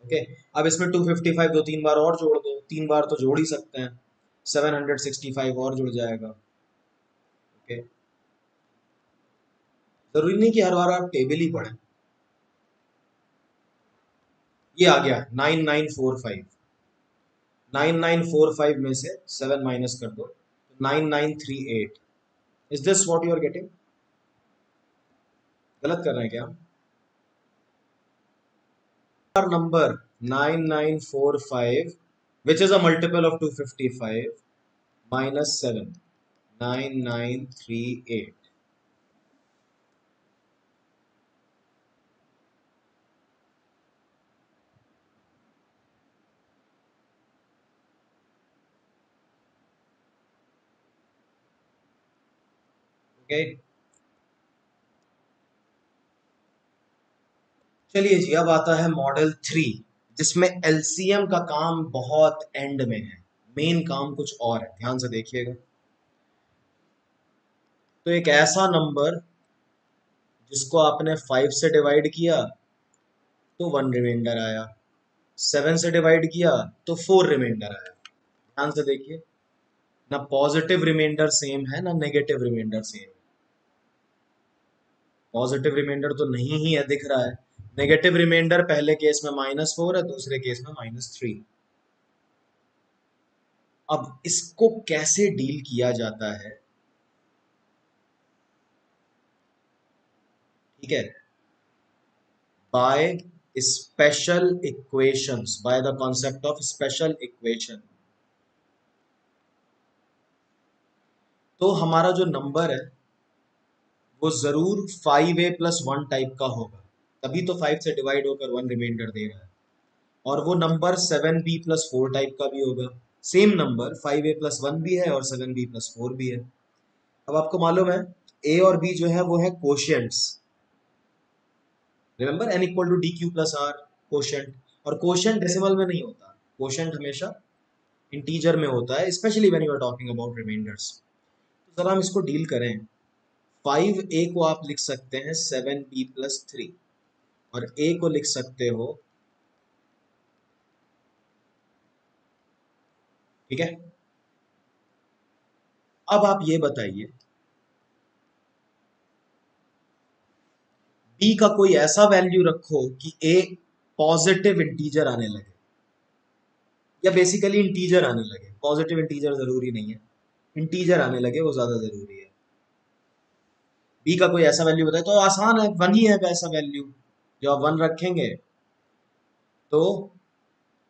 Speaker 1: Okay, अब इसमें 255 दो तीन बार और जोड़ दो, 3 बार तो जोड़ ही सकते हैं, 765 और जुड़ जाएगा। ओके, जरूरी नहीं कि हर बार आप टेबल ही पढ़ें। ये आ गया 9945। 9945 में से 7 माइनस कर दो, 9938। Is this what you are getting? गलत कर रहे हैं क्या हम? Number 9945 which is a multiple of 255 minus 7, 9938। Okay, चलिए जी, अब आता है मॉडल 3 जिसमें एलसीएम का काम बहुत एंड में है, मेन काम कुछ और है, ध्यान से देखिएगा। तो एक ऐसा नंबर जिसको आपने 5 से डिवाइड किया तो 1 रिमाइंडर आया, 7 से डिवाइड किया तो 4 रिमाइंडर आया। ध्यान से देखिए, ना पॉजिटिव रिमाइंडर सेम है ना नेगेटिव रिमाइंडर सेम है। पॉजिटिव रिमाइंडर तो नहीं ही है दिख रहा है, नेगेटिव रिमाइंडर पहले केस में -4 है, दूसरे केस में -3। अब इसको कैसे डील किया जाता है? ठीक है, by special equations, by the concept of special equation. तो हमारा जो नंबर है वो जरूर 5a+1 टाइप का होगा, तभी तो 5 से डिवाइड होकर 1 रिमाइंडर दे रहा है। और वो नंबर 7b+4 टाइप का भी होगा। सेम नंबर 5a+1 भी है और 7b+4 भी है। अब आपको मालूम है ए और बी जो है वो है quotients. Remember n = dq+r, quotient. और कोशिएंट डेसिमल में नहीं होता, कोशिएंट हमेशा इंटीजर में होता है, specially when you are talking about remainders. तो जरा हम इसको डील करें। 5a को आप लिख सकते हैं 7b+3 और a को लिख सकते हो, ठीक है। अब आप ये बताइए b का कोई ऐसा वैल्यू रखो कि a पॉजिटिव इंटीजर आने लगे, या बेसिकली इंटीजर आने लगे। पॉजिटिव इंटीजर जरूरी नहीं है, इंटीजर आने लगे वो ज्यादा जरूरी है। b का कोई ऐसा वैल्यू बताए तो आसान है, 1 ही है ऐसा वैल्यू। जो आप 1 रखेंगे तो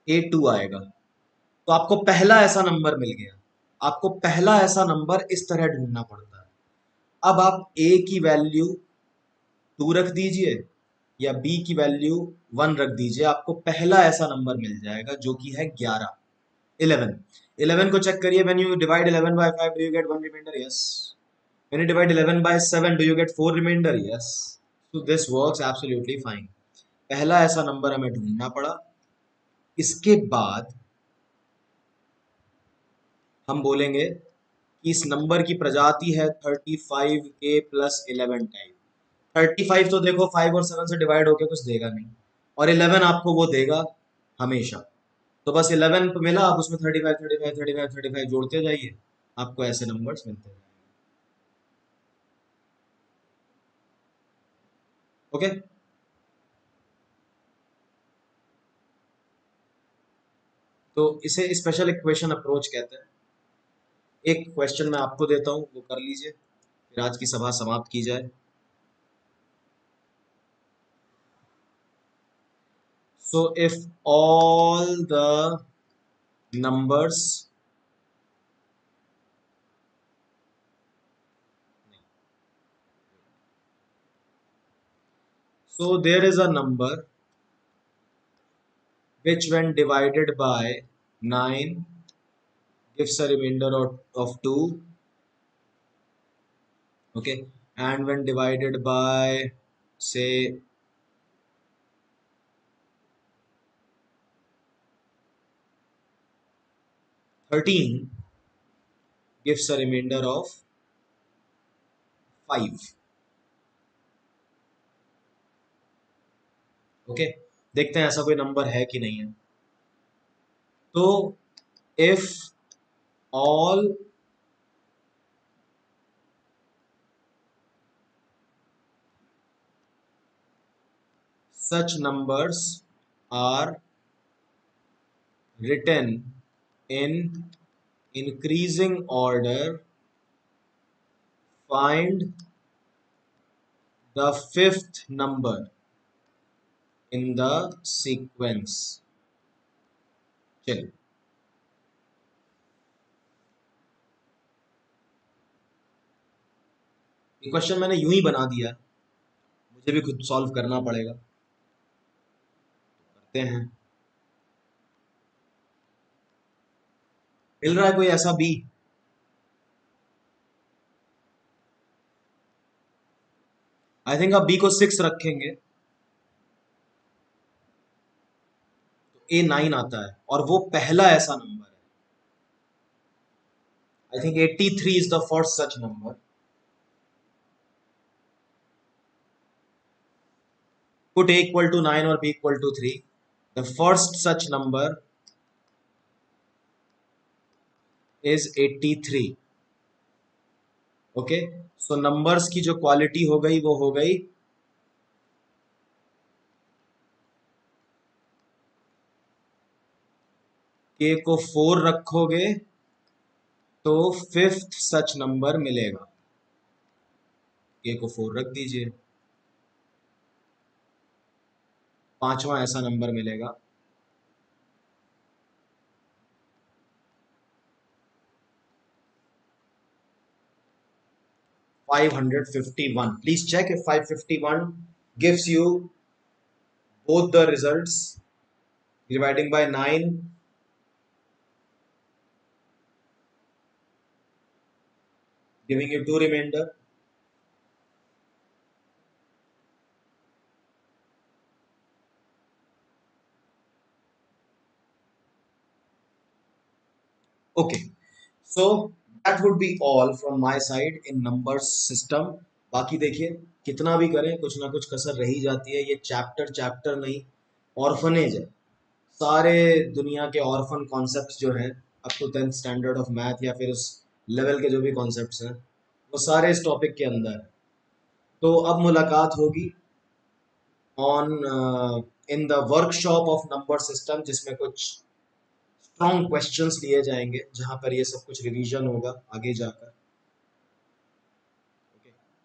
Speaker 1: A2 आएगा। तो आपको पहला ऐसा नंबर मिल गया। आपको पहला ऐसा नंबर इस तरह ढूंढना पड़ता है। अब आप A की वैल्यू 2 रख दीजिए या B की वैल्यू 1 रख दीजिए, आपको पहला ऐसा नंबर मिल जाएगा जो कि है 11। 11 11 को चेक करिए। When you divide 11 by 5 do you get 1 remainder? Yes. When you divide 11 by 7 do you get 4 remainder? Yes. So this works absolutely fine. पहला ऐसा नंबर हमें ढूंढना पड़ा। इसके बाद हम बोलेंगे कि इस नंबर की प्रजाति है 35 k प्लस 11 टाइप। 35 तो देखो 5 और 7 से डिवाइड होके कुछ देगा नहीं, और 11 आपको वो देगा हमेशा। तो बस 11 मिला, आप उसमें 35 35 35 35 जोड़ते जाइए, आपको ऐसे नंबर्स मिलते जाएंगे। ओके। तो इसे स्पेशल इक्वेशन अप्रोच कहते हैं। एक क्वेश्चन मैं आपको देता हूँ, वो कर लीजिए, फिर आज की सभा समाप्त की जाए। So if all the numbers, so there is a number which when divided by 9 gives a remainder of 2, okay, and when divided by say 13 gives a remainder of 5, okay। देखते हैं ऐसा कोई नंबर है कि नहीं है। तो if all such numbers are written in increasing order, find the fifth number in the sequence। चलिए, ये क्वेश्चन मैंने यूं ही बना दिया, मुझे भी खुद सॉल्व करना पड़ेगा, करते हैं। मिल रहा है कोई ऐसा बी? आई थिंक आप बी को 6 रखेंगे तो A9 आता है, और वो पहला ऐसा नंबर है। I think 83 is the first such number. put A equal to 9 or B equal to 3, the first such number is 83। Okay. So numbers की जो क्वालिटी हो गई वो हो गई k को 4 रखोगे तो फिफ्थ सच नंबर मिलेगा। k को 4 रख दीजिए, पांचवा ऐसा नंबर मिलेगा। 551। Please check if 551 gives you both the results dividing by 9, giving you 2 remainder। Okay, so that would be all from my side in numbers system। बाकी देखिए, कितना भी करें कुछ ना कुछ कसर रही जाती है। ये चैप्टर चैप्टर नहीं, ऑर्फनेज है। सारे दुनिया के ऑर्फन कॉन्सेप्ट्स जो हैं up to 10th standard of math या फिर उस लेवल के जो भी कॉन्सेप्ट्स हैं, वो सारे इस टॉपिक के अंदर है। तो अब मुलाकात होगी on in the workshop of number system, जिसमें कुछ स्ट्रॉन्ग क्वेश्चंस लिए जाएंगे, जहां पर ये सब कुछ रिवीजन होगा आगे जाकर,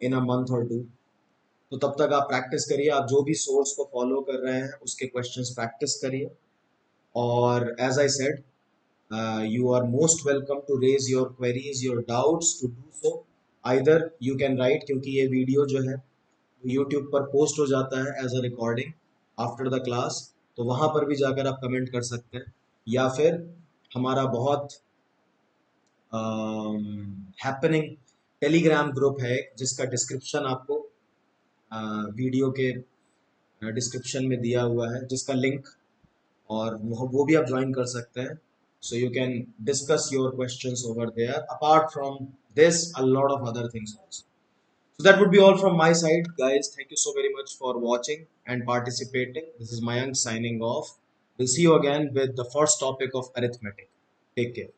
Speaker 1: इन अ मंथ और टू। तो तब तक आप प्रैक्टिस करिए, आप जो भी सोर्स को फॉलो कर रहे हैं उसके क्वेश्चंस प्रैक्टिस करिए। और as I said, you are most welcome to raise your queries, your doubts to do so. Either you can write, क्योंकि ये वीडियो जो है यूट्यूब पर पोस्ट हो जाता है as a recording after the class, तो वहां पर भी जाकर आप कमेंट कर सकते हैं। या फिर हमारा बहुत हैपनिंग टेलीग्राम ग्रुप है जिसका डिस्क्रिप्शन आपको वीडियो के डिस्क्रिप्शन में दिया हुआ है, जिसका लिंक, और वो भी आप ज्वाइन कर सकते हैं। So you can discuss your questions over there, apart from this a lot of other things also. So that would be all from my side, guys. Thank you so very much for watching and participating. This is Mayank signing off. We'll see you again with the first topic of arithmetic. Take care.